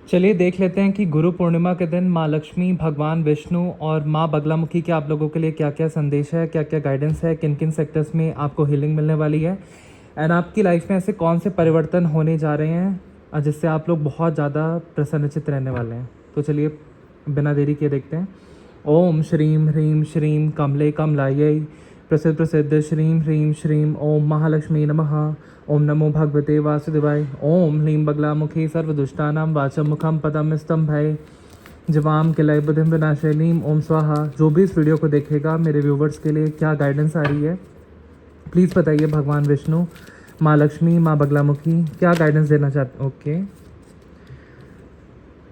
चलिए देख लेते हैं कि गुरु पूर्णिमा के दिन माँ लक्ष्मी, भगवान विष्णु और माँ बगलामुखी के आप लोगों के लिए क्या क्या संदेश है, क्या क्या गाइडेंस है, किन किन सेक्टर्स में आपको हीलिंग मिलने वाली है एंड आपकी लाइफ में ऐसे कौन से परिवर्तन होने जा रहे हैं जिससे आप लोग बहुत ज़्यादा प्रसन्नचित रहने वाले हैं। तो चलिए बिना देरी किए देखते हैं। ओम श्रीम ह्रीम श्रीम कमले कमलायै प्रसिद्ध प्रसिद्ध श्रीम ह्रीम श्रीम ओम महालक्ष्मी नमः। ओम नमो भगवते वासुदेवाय। ओम ह्लीं बगलामुखी सर्वदुष्टानां वाचमुखम पदम स्तंभय जवाम किलय बुधिम विनाशलीम ओम स्वाहा। जो भी इस वीडियो को देखेगा मेरे व्यूवर्स के लिए क्या गाइडेंस आ रही है प्लीज़ बताइए। भगवान विष्णु, माँ लक्ष्मी, माँ बगलामुखी क्या गाइडेंस देना चाहते। Okay,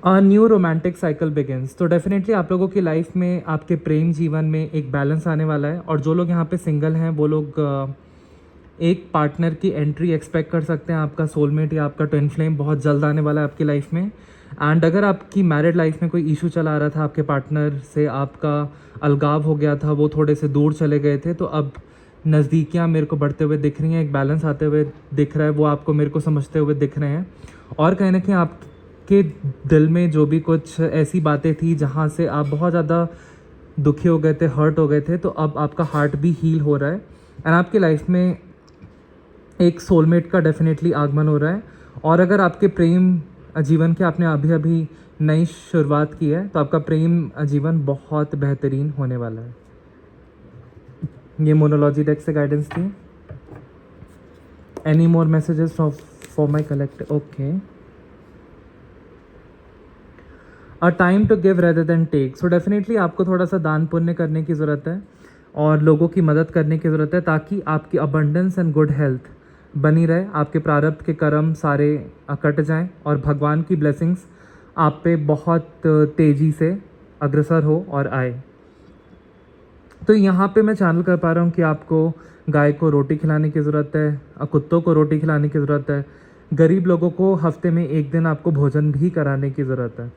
a new romantic cycle begins. तो डेफिनेटली आप लोगों की लाइफ में आपके प्रेम जीवन में एक बैलेंस आने वाला है और जो लोग यहाँ पे सिंगल हैं वो लोग एक पार्टनर की एंट्री एक्सपेक्ट कर सकते हैं। आपका सोलमेट या आपका ट्विन फ्लेम बहुत जल्द आने वाला है आपकी लाइफ में। एंड अगर आपकी मैरिड लाइफ में कोई इशू चला आ रहा था, आपके पार्टनर से आपका अलगाव हो गया था, वो थोड़े से दूर चले गए थे, तो अब नज़दीकियाँ मेरे को बढ़ते हुए दिख रही हैं, एक बैलेंस आते हुए दिख रहा है, वो आपको मेरे को समझते हुए दिख रहे हैं। और कहीं ना कहीं आपके दिल में जो भी कुछ ऐसी बातें थी जहाँ से आप बहुत ज़्यादा दुखी हो गए थे, हर्ट हो गए थे, तो अब आपका हार्ट भी हील हो रहा है एंड आपकी लाइफ में एक सोलमेट का डेफिनेटली आगमन हो रहा है। और अगर आपके प्रेम जीवन के आपने अभी अभी नई शुरुआत की है तो आपका प्रेम जीवन बहुत बेहतरीन होने वाला है। ये मोनोलॉजी डेक से गाइडेंस थी। Any more messages for my collect. Okay, a time to give rather than take. So definitely आपको थोड़ा सा दान पुण्य करने की ज़रूरत है और लोगों की मदद करने की ज़रूरत है ताकि आपकी अबंडेंस एंड गुड हेल्थ बनी रहे, आपके प्रारब्ध के कर्म सारे कट जाएं और भगवान की ब्लेसिंग्स आप पे बहुत तेज़ी से अग्रसर हो और आए। तो यहाँ पे मैं चैनल कर पा रहा हूँ कि आपको गाय को रोटी खिलाने की ज़रूरत है, कुत्तों को रोटी खिलाने की ज़रूरत है, गरीब लोगों को हफ्ते में एक दिन आपको भोजन भी कराने की ज़रूरत है।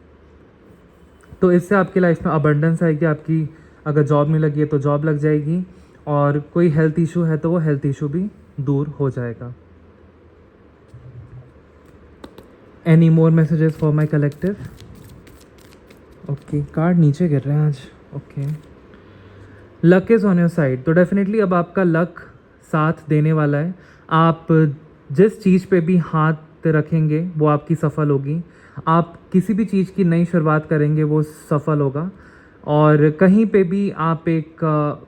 तो इससे आपकी लाइफ में अबंडेंस आएगी। आपकी अगर जॉब नहीं लगी है तो जॉब लग जाएगी और कोई हेल्थ इशू है तो वो हेल्थ इशू भी दूर हो जाएगा। Any more messages for my collective. Okay, card नीचे गिर रहे हैं आज। Okay, luck is on your side. तो डेफिनेटली अब आपका लक साथ देने वाला है। आप जिस चीज़ पे भी हाथ रखेंगे वो आपकी सफल होगी। आप किसी भी चीज़ की नई शुरुआत करेंगे वो सफल होगा। और कहीं पे भी आप एक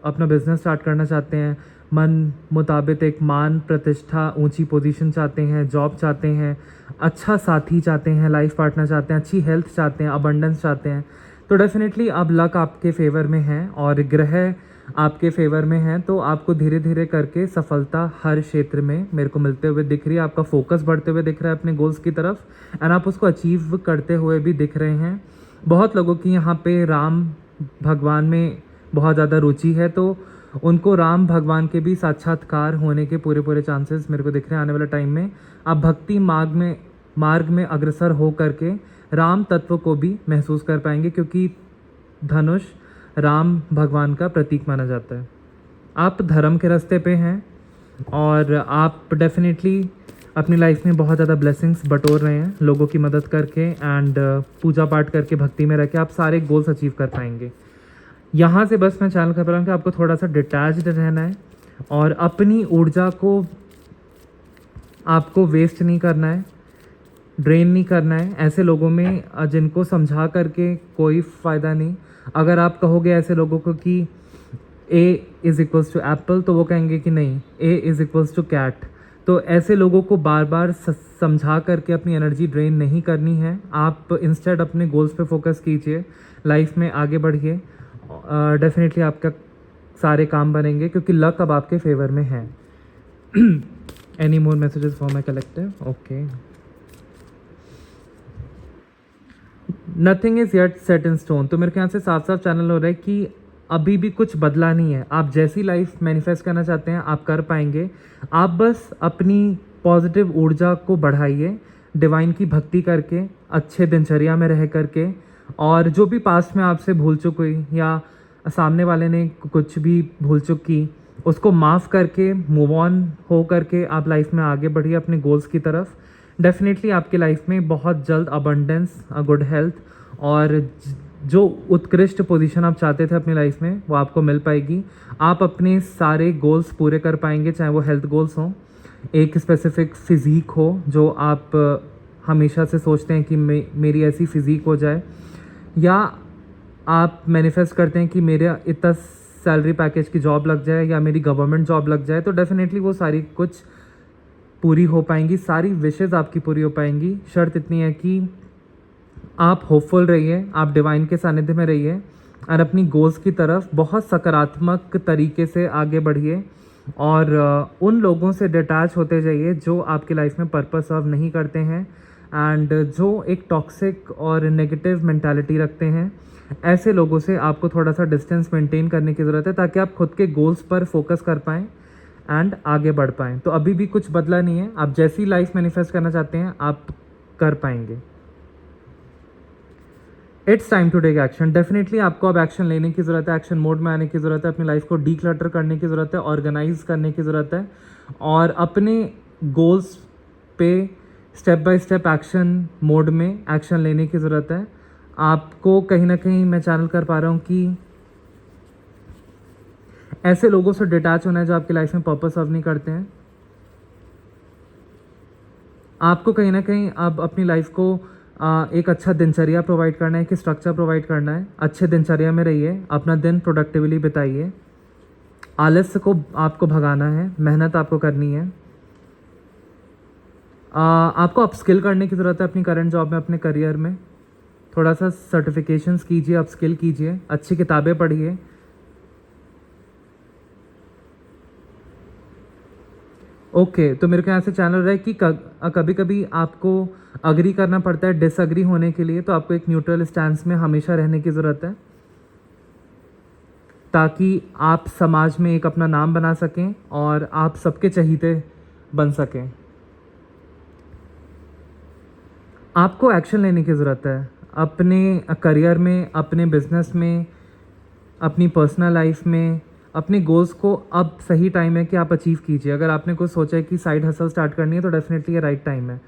अपना बिजनेस स्टार्ट करना चाहते हैं, मन मुताबिक एक मान प्रतिष्ठा ऊंची पोजीशन चाहते हैं, जॉब चाहते हैं, अच्छा साथी चाहते हैं, लाइफ पार्टनर चाहते हैं, अच्छी हेल्थ चाहते हैं, अबंडेंस चाहते हैं, तो डेफिनेटली अब लक आपके फेवर में है और ग्रह आपके फेवर में है। तो आपको धीरे धीरे करके सफलता हर क्षेत्र में मेरे को मिलते हुए दिख रही है। आपका फोकस बढ़ते हुए दिख रहा है अपने गोल्स की तरफ एंड आप उसको अचीव करते हुए भी दिख रहे हैं। बहुत लोगों की यहाँ पे राम भगवान में बहुत ज़्यादा रुचि है, तो उनको राम भगवान के भी साक्षात्कार होने के पूरे पूरे चांसेस मेरे को दिख रहे हैं आने वाले टाइम में। आप भक्ति मार्ग में अग्रसर हो करके राम तत्व को भी महसूस कर पाएंगे क्योंकि धनुष राम भगवान का प्रतीक माना जाता है। आप धर्म के रास्ते पे हैं और आप डेफिनेटली अपनी लाइफ में बहुत ज़्यादा ब्लेसिंग्स बटोर रहे हैं लोगों की मदद करके एंड पूजा पाठ करके भक्ति में रह के आप सारे गोल्स अचीव कर पाएंगे। यहाँ से बस मैं चैनल कर रहा हूँ कि आपको थोड़ा सा डिटैच्ड रहना है और अपनी ऊर्जा को आपको वेस्ट नहीं करना है, ड्रेन नहीं करना है ऐसे लोगों में जिनको समझा करके कोई फ़ायदा नहीं। अगर आप कहोगे ऐसे लोगों को कि a is equals to apple तो वो कहेंगे कि नहीं, a is equals to cat. तो ऐसे लोगों को बार बार समझा करके अपनी एनर्जी ड्रेन नहीं करनी है। आप इंस्टेड अपने गोल्स पे फोकस कीजिए, लाइफ में आगे बढ़िए। डेफिनेटली आपका सारे काम बनेंगे क्योंकि लक अब आपके फेवर में है। Any more messages for my collective. Okay, nothing is yet set in stone. तो मेरे ख्याल से साफ साफ चैनल हो रहा है कि अभी भी कुछ बदला नहीं है। आप जैसी लाइफ मैनिफेस्ट करना चाहते हैं आप कर पाएंगे। आप बस अपनी पॉजिटिव ऊर्जा को बढ़ाइए, डिवाइन की भक्ति करके, अच्छे दिनचर्या में रह करके, और जो भी पास्ट में आपसे भूल चूक हुई या सामने वाले ने कुछ भी भूल चूक की उसको माफ़ करके मूव ऑन हो करके आप लाइफ में आगे बढ़िए अपने गोल्स की तरफ। डेफिनेटली आपकी लाइफ में बहुत जल्द अबंडेंस, गुड हेल्थ और जो उत्कृष्ट पोजीशन आप चाहते थे अपनी लाइफ में वो आपको मिल पाएगी। आप अपने सारे गोल्स पूरे कर पाएंगे, चाहे वो हेल्थ गोल्स हों, एक स्पेसिफिक फ़िज़ीक हो जो आप हमेशा से सोचते हैं कि मेरी ऐसी फ़िज़ीक हो जाए, या आप मैनिफेस्ट करते हैं कि मेरा इतना सैलरी पैकेज की जॉब लग जाए या मेरी गवर्नमेंट जॉब लग जाए, तो डेफिनेटली वो सारी कुछ पूरी हो पाएंगी, सारी विशेज़ आपकी पूरी हो पाएंगी। शर्त इतनी है कि आप होपफुल रहिए, आप डिवाइन के सानिध्य में रहिए और अपनी गोल्स की तरफ बहुत सकारात्मक तरीके से आगे बढ़िए और उन लोगों से डिटैच होते जाइए जो आपकी लाइफ में पर्पस सर्व नहीं करते हैं एंड जो एक टॉक्सिक और नेगेटिव मेंटालिटी रखते हैं। ऐसे लोगों से आपको थोड़ा सा डिस्टेंस मेंटेन करने की ज़रूरत है ताकि आप खुद के गोल्स पर फोकस कर पाएँ एंड आगे बढ़ पाएँ। तो अभी भी कुछ बदला नहीं है, आप जैसी लाइफ मैनिफेस्ट करना चाहते हैं आप कर पाएंगे। It's time to take action. Definitely आपको अब एक्शन लेने की ज़रूरत है, एक्शन मोड में आने की ज़रूरत है, अपनी लाइफ को डीक्लटर करने की ज़रूरत है, ऑर्गेनाइज करने की ज़रूरत है और अपने गोल्स पे step by step action mode में एक्शन लेने की ज़रूरत है। आपको कहीं ना कहीं मैं चैनल कर पा रहा हूँ कि ऐसे लोगों से डिटैच होना है जो आपकी लाइफ में पर्पस सर्व नहीं करते हैं। आपको कहीं ना कहीं अब अपनी लाइफ को एक अच्छा दिनचर्या प्रोवाइड करना है, कि स्ट्रक्चर प्रोवाइड करना है। अच्छे दिनचर्या में रहिए, अपना दिन प्रोडक्टिवली बिताइए, आलस्य को आपको भगाना है, मेहनत आपको करनी है। आपको अपस्किल करने की ज़रूरत है अपनी करंट जॉब में, अपने करियर में थोड़ा सा सर्टिफिकेशंस कीजिए, अपस्किल कीजिए, अच्छी किताबें पढ़िए। ओके तो मेरे को यहाँ से चैनल रहा है कि कभी कभी आपको अग्री करना पड़ता है डिसअग्री होने के लिए, तो आपको एक न्यूट्रल स्टैंस में हमेशा रहने की ज़रूरत है ताकि आप समाज में एक अपना नाम बना सकें और आप सबके चहीते बन सकें। आपको एक्शन लेने की ज़रूरत है अपने करियर में, अपने बिजनेस में, अपनी पर्सनल लाइफ में। अपने गोल्स को अब सही टाइम है कि आप अचीव कीजिए। अगर आपने कुछ सोचा है कि साइड हसल स्टार्ट करनी है तो डेफिनेटली ये राइट टाइम है,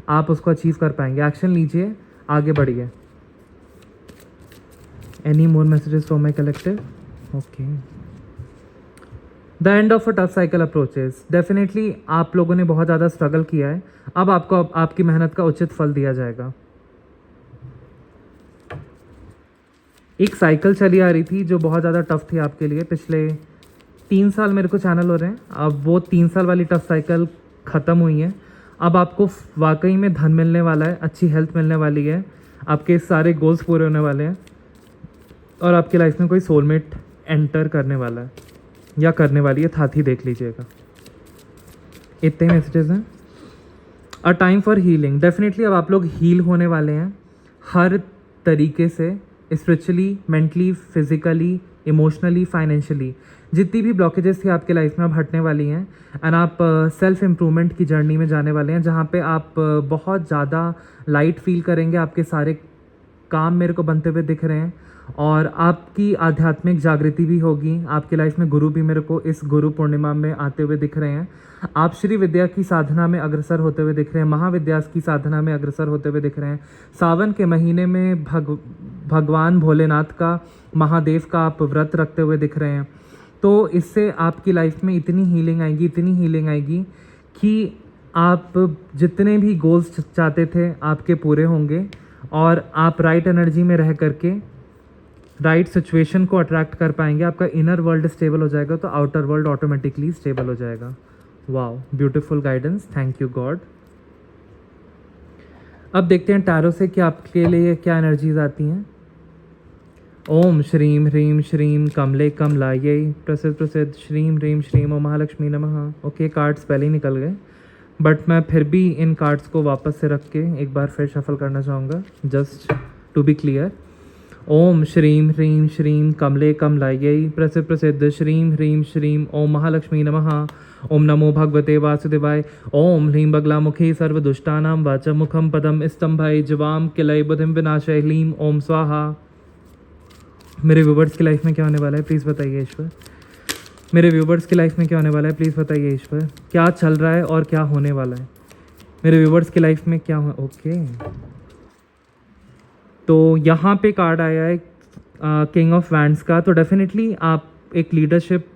आप उसको अचीव कर पाएंगे। एक्शन लीजिए, आगे बढ़िए। Any more messages from my collective? Okay, the end of a tough cycle approaches. Definitely आप लोगों ने बहुत ज़्यादा स्ट्रगल किया है, अब आपको आपकी मेहनत का उचित फल दिया जाएगा। एक साइकिल चली आ रही थी जो बहुत ज़्यादा टफ थी आपके लिए, पिछले 3 साल मेरे को चैनल हो रहे हैं, अब वो 3 साल वाली टफ साइकिल ख़त्म हुई है। अब आपको वाकई में धन मिलने वाला है, अच्छी हेल्थ मिलने वाली है, आपके सारे गोल्स पूरे होने वाले हैं और आपकी लाइफ में कोई सोलमेट एंटर करने वाला है या करने वाली है, साथ ही देख लीजिएगा। इतने मैसेजेस हैं। A time for healing. Definitely अब आप लोग हील होने वाले हैं हर तरीके से, spiritually, mentally, physically, emotionally, financially. जितनी भी ब्लॉकेजेस थी आपके लाइफ में अब हटने वाली हैं एंड आप सेल्फ इम्प्रूवमेंट की जर्नी में जाने वाले हैं जहाँ पे आप बहुत ज़्यादा लाइट फील करेंगे। आपके सारे काम मेरे को बनते हुए दिख रहे हैं और आपकी आध्यात्मिक जागृति भी होगी। आपकी लाइफ में गुरु भी मेरे को इस गुरु पूर्णिमा में आते हुए दिख रहे हैं। आप श्री विद्या की साधना में अग्रसर होते हुए दिख रहे हैं, महाविद्यास की साधना में अग्रसर होते हुए दिख रहे हैं। सावन के महीने में भगवान भोलेनाथ का, महादेव का आप व्रत रखते हुए दिख रहे हैं। तो इससे आपकी लाइफ में इतनी हीलिंग आएगी, इतनी हीलिंग आएगी कि आप जितने भी गोल्स चाहते थे आपके पूरे होंगे और आप राइट एनर्जी में रह करके राइट सिचुएशन को अट्रैक्ट कर पाएंगे। आपका इनर वर्ल्ड स्टेबल हो जाएगा तो आउटर वर्ल्ड ऑटोमेटिकली स्टेबल हो जाएगा। Wow, beautiful guidance, thank you God. अब देखते हैं टैरो से कि आपके लिए क्या एनर्जीज आती हैं। ओम श्रीम ह्रीम श्रीम कमले कमलायै प्रसिद्ध प्रसिद्ध श्रीम ह्रीम श्रीम ओम महालक्ष्मी नमः। ओके, कार्ड्स पहले ही निकल गए बट मैं फिर भी इन कार्ड्स को वापस से रख के एक बार फिर शफल करना चाहूँगा, जस्ट टू बी क्लियर। ओम श्रीम ह्रीम श्रीम कमले कमलायै प्रसिद्ध प्रसिद्ध श्रीम ह्रीम श्रीम ओम महालक्ष्मी नमः। ओम नमो भगवते वासुदेवाय। ओम ह्रीं बगलामुखी सर्वदुष्टानां वाचमुखम पदम स्तंभाय जवाम किलय बुधिम विनाशय ह्लीं ओम स्वाहा। मेरे व्यूवर्स की लाइफ में क्या होने वाला है प्लीज़ बताइए ईश्वर। मेरे व्यूवर्स की लाइफ में क्या होने वाला है प्लीज़ बताइए ईश्वर। क्या चल रहा है और क्या होने वाला है मेरे व्यूवर्स की लाइफ में क्या हुआ? ओके, तो यहाँ पे कार्ड आया है किंग ऑफ वैंड्स का। तो डेफिनेटली आप एक लीडरशिप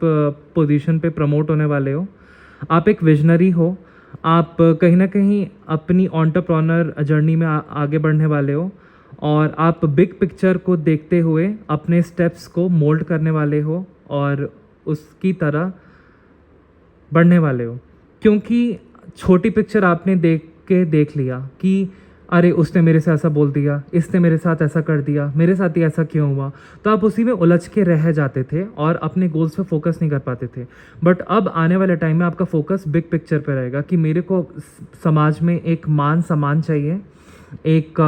पोजीशन पे प्रमोट होने वाले हो। आप एक विजनरी हो। आप कहीं ना कहीं अपनी एंटरप्रेन्योर जर्नी में आगे बढ़ने वाले हो, और आप बिग पिक्चर को देखते हुए अपने स्टेप्स को मोल्ड करने वाले हो और उसकी तरह बढ़ने वाले हो। क्योंकि छोटी पिक्चर आपने देख लिया कि अरे उसने मेरे से ऐसा बोल दिया, इसने मेरे साथ ऐसा कर दिया, मेरे साथ ही ऐसा क्यों हुआ, तो आप उसी में उलझ के रह जाते थे और अपने गोल्स पे फोकस नहीं कर पाते थे। बट अब आने वाले टाइम में आपका फोकस बिग पिक्चर पे रहेगा कि मेरे को समाज में एक मान सम्मान चाहिए, एक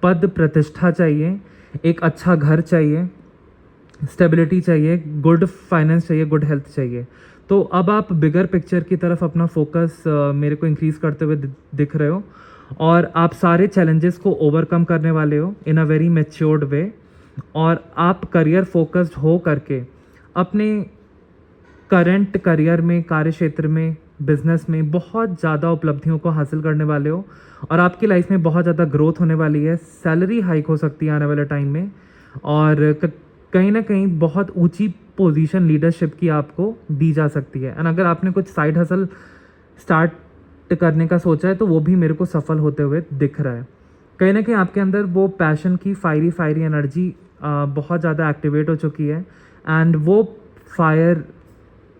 पद प्रतिष्ठा चाहिए, एक अच्छा घर चाहिए, स्टेबिलिटी चाहिए, गुड फाइनेंस चाहिए, गुड हेल्थ चाहिए। तो अब आप बिगर पिक्चर की तरफ अपना फोकस मेरे को इंक्रीज़ करते हुए दिख रहे हो, और आप सारे चैलेंजेस को ओवरकम करने वाले हो इन अ वेरी मैच्योर्ड वे। और आप करियर फोकस्ड हो करके अपने करंट करियर में, कार्य क्षेत्र में, बिजनेस में बहुत ज़्यादा उपलब्धियों को हासिल करने वाले हो, और आपकी लाइफ में बहुत ज़्यादा ग्रोथ होने वाली है। सैलरी हाइक हो सकती है आने वाले टाइम में, और कहीं ना कहीं बहुत ऊंची पोजीशन लीडरशिप की आपको दी जा सकती है। एंड अगर आपने कुछ साइड हसल स्टार्ट करने का सोचा है तो वो भी मेरे को सफल होते हुए दिख रहा है। कहीं ना कहीं आपके अंदर वो पैशन की फायरी एनर्जी बहुत ज़्यादा एक्टिवेट हो चुकी है, एंड वो फायर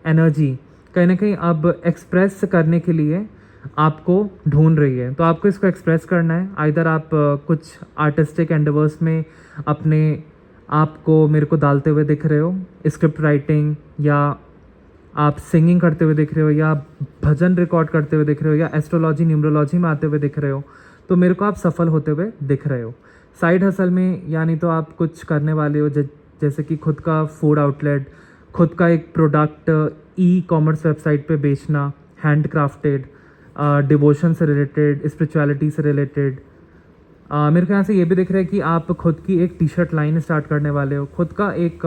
एनर्जी कहीं ना कहीं अब एक्सप्रेस करने के लिए आपको ढूंढ रही है। तो आपको इसको एक्सप्रेस करना है। आइदर आप कुछ आर्टिस्टिक एंडेवर्स में अपने आप को मेरे को डालते हुए दिख रहे हो, स्क्रिप्ट राइटिंग, या आप सिंगिंग करते हुए दिख रहे हो, या भजन रिकॉर्ड करते हुए दिख रहे हो, या एस्ट्रोलॉजी न्यूमरोलॉजी में आते हुए दिख रहे हो, तो मेरे को आप सफल होते हुए दिख रहे हो। साइड हसल में यानी तो आप कुछ करने वाले हो, जैसे कि खुद का फूड आउटलेट, खुद का एक प्रोडक्ट ई कॉमर्स वेबसाइट पे बेचना, हैंड क्राफ्टेड, डिवोशन से रिलेटेड, स्पिरिचुअलिटी से रिलेटेड। मेरे को यहाँ से ये भी दिख रहा है कि आप खुद की एक टी शर्ट लाइन स्टार्ट करने वाले हो, खुद का एक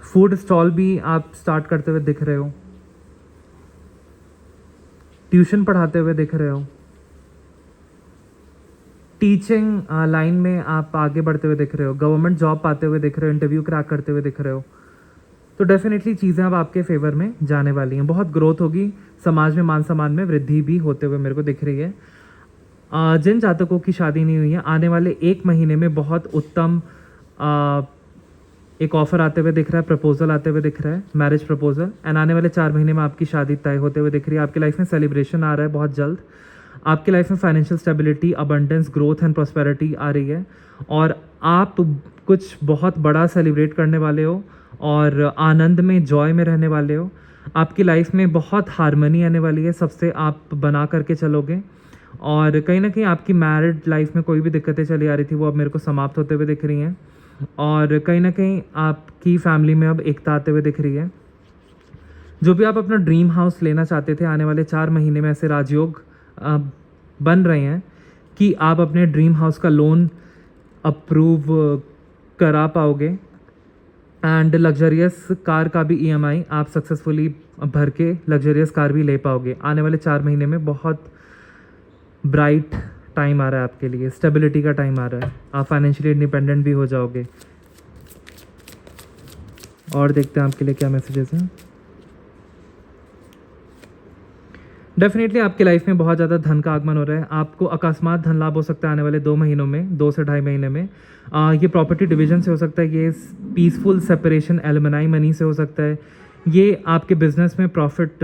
फूड स्टॉल भी आप स्टार्ट करते हुए दिख रहे हो, ट्यूशन पढ़ाते हुए दिख रहे हो, टीचिंग लाइन में आप आगे बढ़ते हुए दिख रहे हो, गवर्नमेंट जॉब पाते हुए दिख रहे हो, इंटरव्यू क्रैक करते हुए दिख रहे हो। तो डेफिनेटली चीज़ें अब आपके फेवर में जाने वाली हैं, बहुत ग्रोथ होगी, समाज में मान सम्मान में वृद्धि भी होते हुए मेरे को दिख रही है। जिन जातकों की शादी नहीं हुई है, आने वाले 1 महीने में बहुत उत्तम एक ऑफर आते हुए दिख रहा है, प्रपोजल आते हुए दिख रहा है, मैरिज प्रपोजल। एंड आने वाले 4 महीने में आपकी शादी तय होते हुए दिख रही है। आपकी लाइफ में सेलिब्रेशन आ रहा है बहुत जल्द। आपकी लाइफ में financial stability, abundance, growth and prosperity आ रही है, और आप कुछ बहुत बड़ा सेलिब्रेट करने वाले हो और आनंद में, जॉय में रहने वाले हो। आपकी लाइफ में बहुत हारमनी आने वाली है, सबसे आप बना करके चलोगे, और कहीं ना कहीं आपकी मैरिड लाइफ में कोई भी दिक्कतें चली आ रही थी वो अब मेरे को समाप्त होते हुए दिख रही हैं, और कहीं ना कहीं आपकी फैमिली में अब एकता आते हुए दिख रही है। जो भी आप अपना ड्रीम हाउस लेना चाहते थे, आने वाले 4 महीने में ऐसे राजयोग बन रहे हैं कि आप अपने ड्रीम हाउस का लोन अप्रूव करा पाओगे, एंड लग्जरियस कार का भी ईएमआई आप सक्सेसफुली भर के लग्जरियस कार भी ले पाओगे। आने वाले 4 महीने में बहुत ब्राइट टाइम आ रहा है आपके लिए, स्टेबिलिटी का टाइम आ रहा है, आप फाइनेंशियली इंडिपेंडेंट भी हो जाओगे। और देखते हैं आपके लिए क्या मैसेजेस हैं। डेफिनेटली आपकी लाइफ में बहुत ज़्यादा धन का आगमन हो रहा है। आपको अकस्मात धन लाभ हो सकता है आने वाले 2 महीनों में, 2 से 2.5 महीने में। ये प्रॉपर्टी डिवीजन से हो सकता है, ये पीसफुल सेपरेशन एलुमनाई मनी से हो सकता है, ये आपके बिजनेस में प्रॉफिट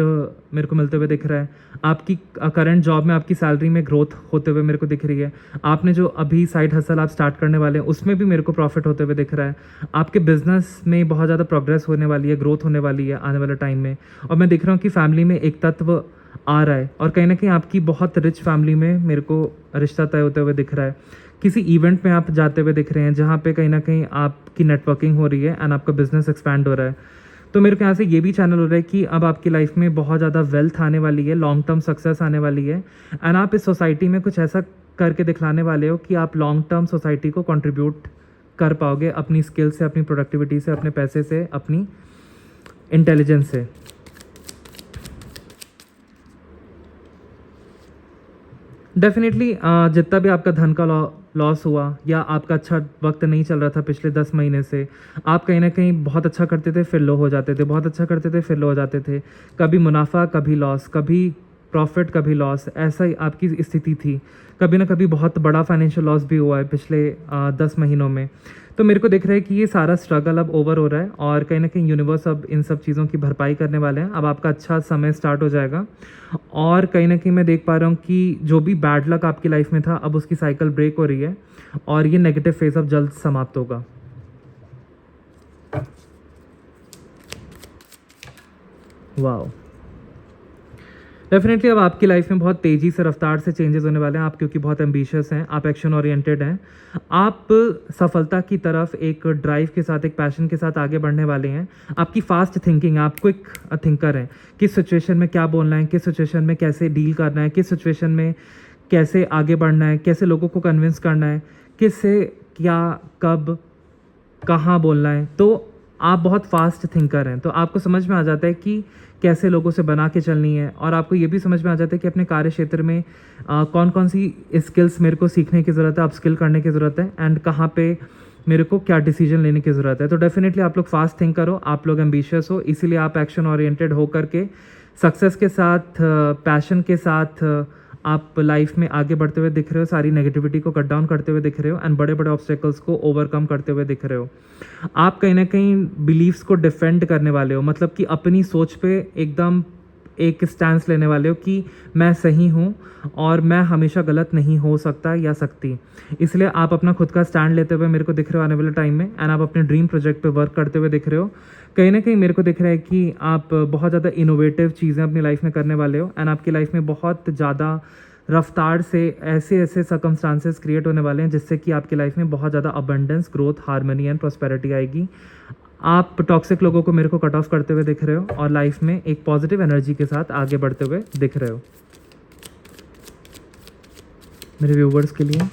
मेरे को मिलते हुए दिख रहा है, आपकी करंट जॉब में आपकी सैलरी में ग्रोथ होते हुए मेरे को दिख रही है, आपने जो अभी साइड हसल आप स्टार्ट करने वाले हैं उसमें भी मेरे को प्रॉफिट होते हुए दिख रहा है, आपके बिजनेस में बहुत ज़्यादा प्रोग्रेस होने वाली है, ग्रोथ होने वाली है आने वाले टाइम में। और मैं देख रहा हूँ कि फैमिली में एक तत्व आ रहा है, और कहीं ना कहीं आपकी बहुत रिच फैमिली में मेरे को रिश्ता तय होते हुए दिख रहा है। किसी इवेंट में आप जाते हुए दिख रहे हैं जहाँ पे कहीं ना कहीं आपकी नेटवर्किंग हो रही है एंड आपका बिजनेस एक्सपैंड हो रहा है। तो मेरे को यहाँ से ये भी चैनल हो रहा है कि अब आपकी लाइफ में बहुत ज़्यादा वेल्थ आने वाली है, लॉन्ग टर्म सक्सेस आने वाली है, एंड आप इस सोसाइटी में कुछ ऐसा करके दिखलाने वाले हो कि आप लॉन्ग टर्म सोसाइटी को कंट्रीब्यूट कर पाओगे अपनी स्किल से, अपनी प्रोडक्टिविटी से, अपने पैसे से, अपनी इंटेलिजेंस से। डेफ़िनेटली जितना भी आपका धन का लॉस हुआ या आपका अच्छा वक़्त नहीं चल रहा था पिछले 10 महीने से, आप कहीं न कहीं बहुत अच्छा करते थे, फिर लो हो जाते थे, बहुत अच्छा करते थे, फिर लो हो जाते थे। कभी मुनाफ़ा, कभी लॉस, कभी प्रॉफ़िट, कभी लॉस, ऐसा ही आपकी स्थिति थी। कभी न कभी बहुत बड़ा फ़ाइनेंशियल लॉस भी हुआ है पिछले 10 महीनों में। तो मेरे को दिख रहा है कि ये सारा स्ट्रगल अब ओवर हो रहा है और कहीं न कहीं यूनिवर्स अब इन सब चीज़ों की भरपाई करने वाले हैं। अब आपका अच्छा समय स्टार्ट हो जाएगा और कहीं न कहीं मैं देख पा रहा हूँ कि जो भी बैड लक आपकी लाइफ़ में था, अब उसकी साइकिल ब्रेक हो रही है और ये नेगेटिव फ़ेज़ अब जल्द समाप्त होगा। वॉव! डेफ़िनेटली अब आपकी लाइफ़ में बहुत तेज़ी से रफ़्तार से चेंजेस होने वाले हैं। आप क्योंकि बहुत एम्बिशियस हैं, आप एक्शन ओरिएंटेड हैं। आप सफलता की तरफ एक ड्राइव के साथ, एक पैशन के साथ आगे बढ़ने वाले हैं। आपकी फ़ास्ट थिंकिंग, आप क्विक थिंकर हैं। किस सिचुएशन में क्या बोलना है, किस सिचुएशन में कैसे डील करना है, किस सिचुएशन में कैसे आगे बढ़ना है, कैसे लोगों को कन्विंस करना है, किससे क्या, कब, कहाँ बोलना है। तो आप बहुत फ़ास्ट थिंकर हैं, तो आपको समझ में आ जाता है कि कैसे लोगों से बना के चलनी है और आपको ये भी समझ में आ जाता है कि अपने कार्य क्षेत्र में कौन-कौन सी स्किल्स मेरे को सीखने की ज़रूरत है, अपस्किल करने की ज़रूरत है एंड कहाँ पे मेरे को क्या डिसीजन लेने की ज़रूरत है। तो डेफ़िनेटली आप लोग फ़ास्ट थिंकर हो, आप लोग एम्बिशियस हो, इसीलिए आप एक्शन ओरिएंटेड हो करके सक्सेस के साथ, पैशन के साथ आप लाइफ में आगे बढ़ते हुए दिख रहे हो, सारी नेगेटिविटी को कट डाउन करते हुए दिख रहे हो एंड बड़े-बड़े ऑब्स्टेकल्स को ओवरकम करते हुए दिख रहे हो। आप कहीं न कहीं बिलीव्स को डिफेंड करने वाले हो, मतलब कि अपनी सोच पे एकदम एक स्टैंस लेने वाले हो कि मैं सही हूँ और मैं हमेशा गलत नहीं हो सकता या सकती। इसलिए आप अपना खुद का स्टैंड लेते हुए मेरे को दिख रहे हो आने वाले टाइम में एंड आप अपने ड्रीम प्रोजेक्ट पे वर्क करते हुए दिख रहे हो। कहीं न कहीं मेरे को दिख रहा है कि आप बहुत ज़्यादा इनोवेटिव चीज़ें अपनी लाइफ में करने वाले हो एंड आपकी लाइफ में बहुत ज़्यादा रफ्तार से ऐसे-ऐसे सर्कमस्टांसेस क्रिएट होने वाले हैं जिससे कि आपकी लाइफ में बहुत ज़्यादा abundance, growth, harmony and prosperity आएगी। आप टॉक्सिक लोगों को मेरे को कट ऑफ करते हुए दिख रहे हो और लाइफ में एक पॉजिटिव एनर्जी के साथ आगे बढ़ते हुए दिख रहे हो। मेरे व्यूवर्स के लिए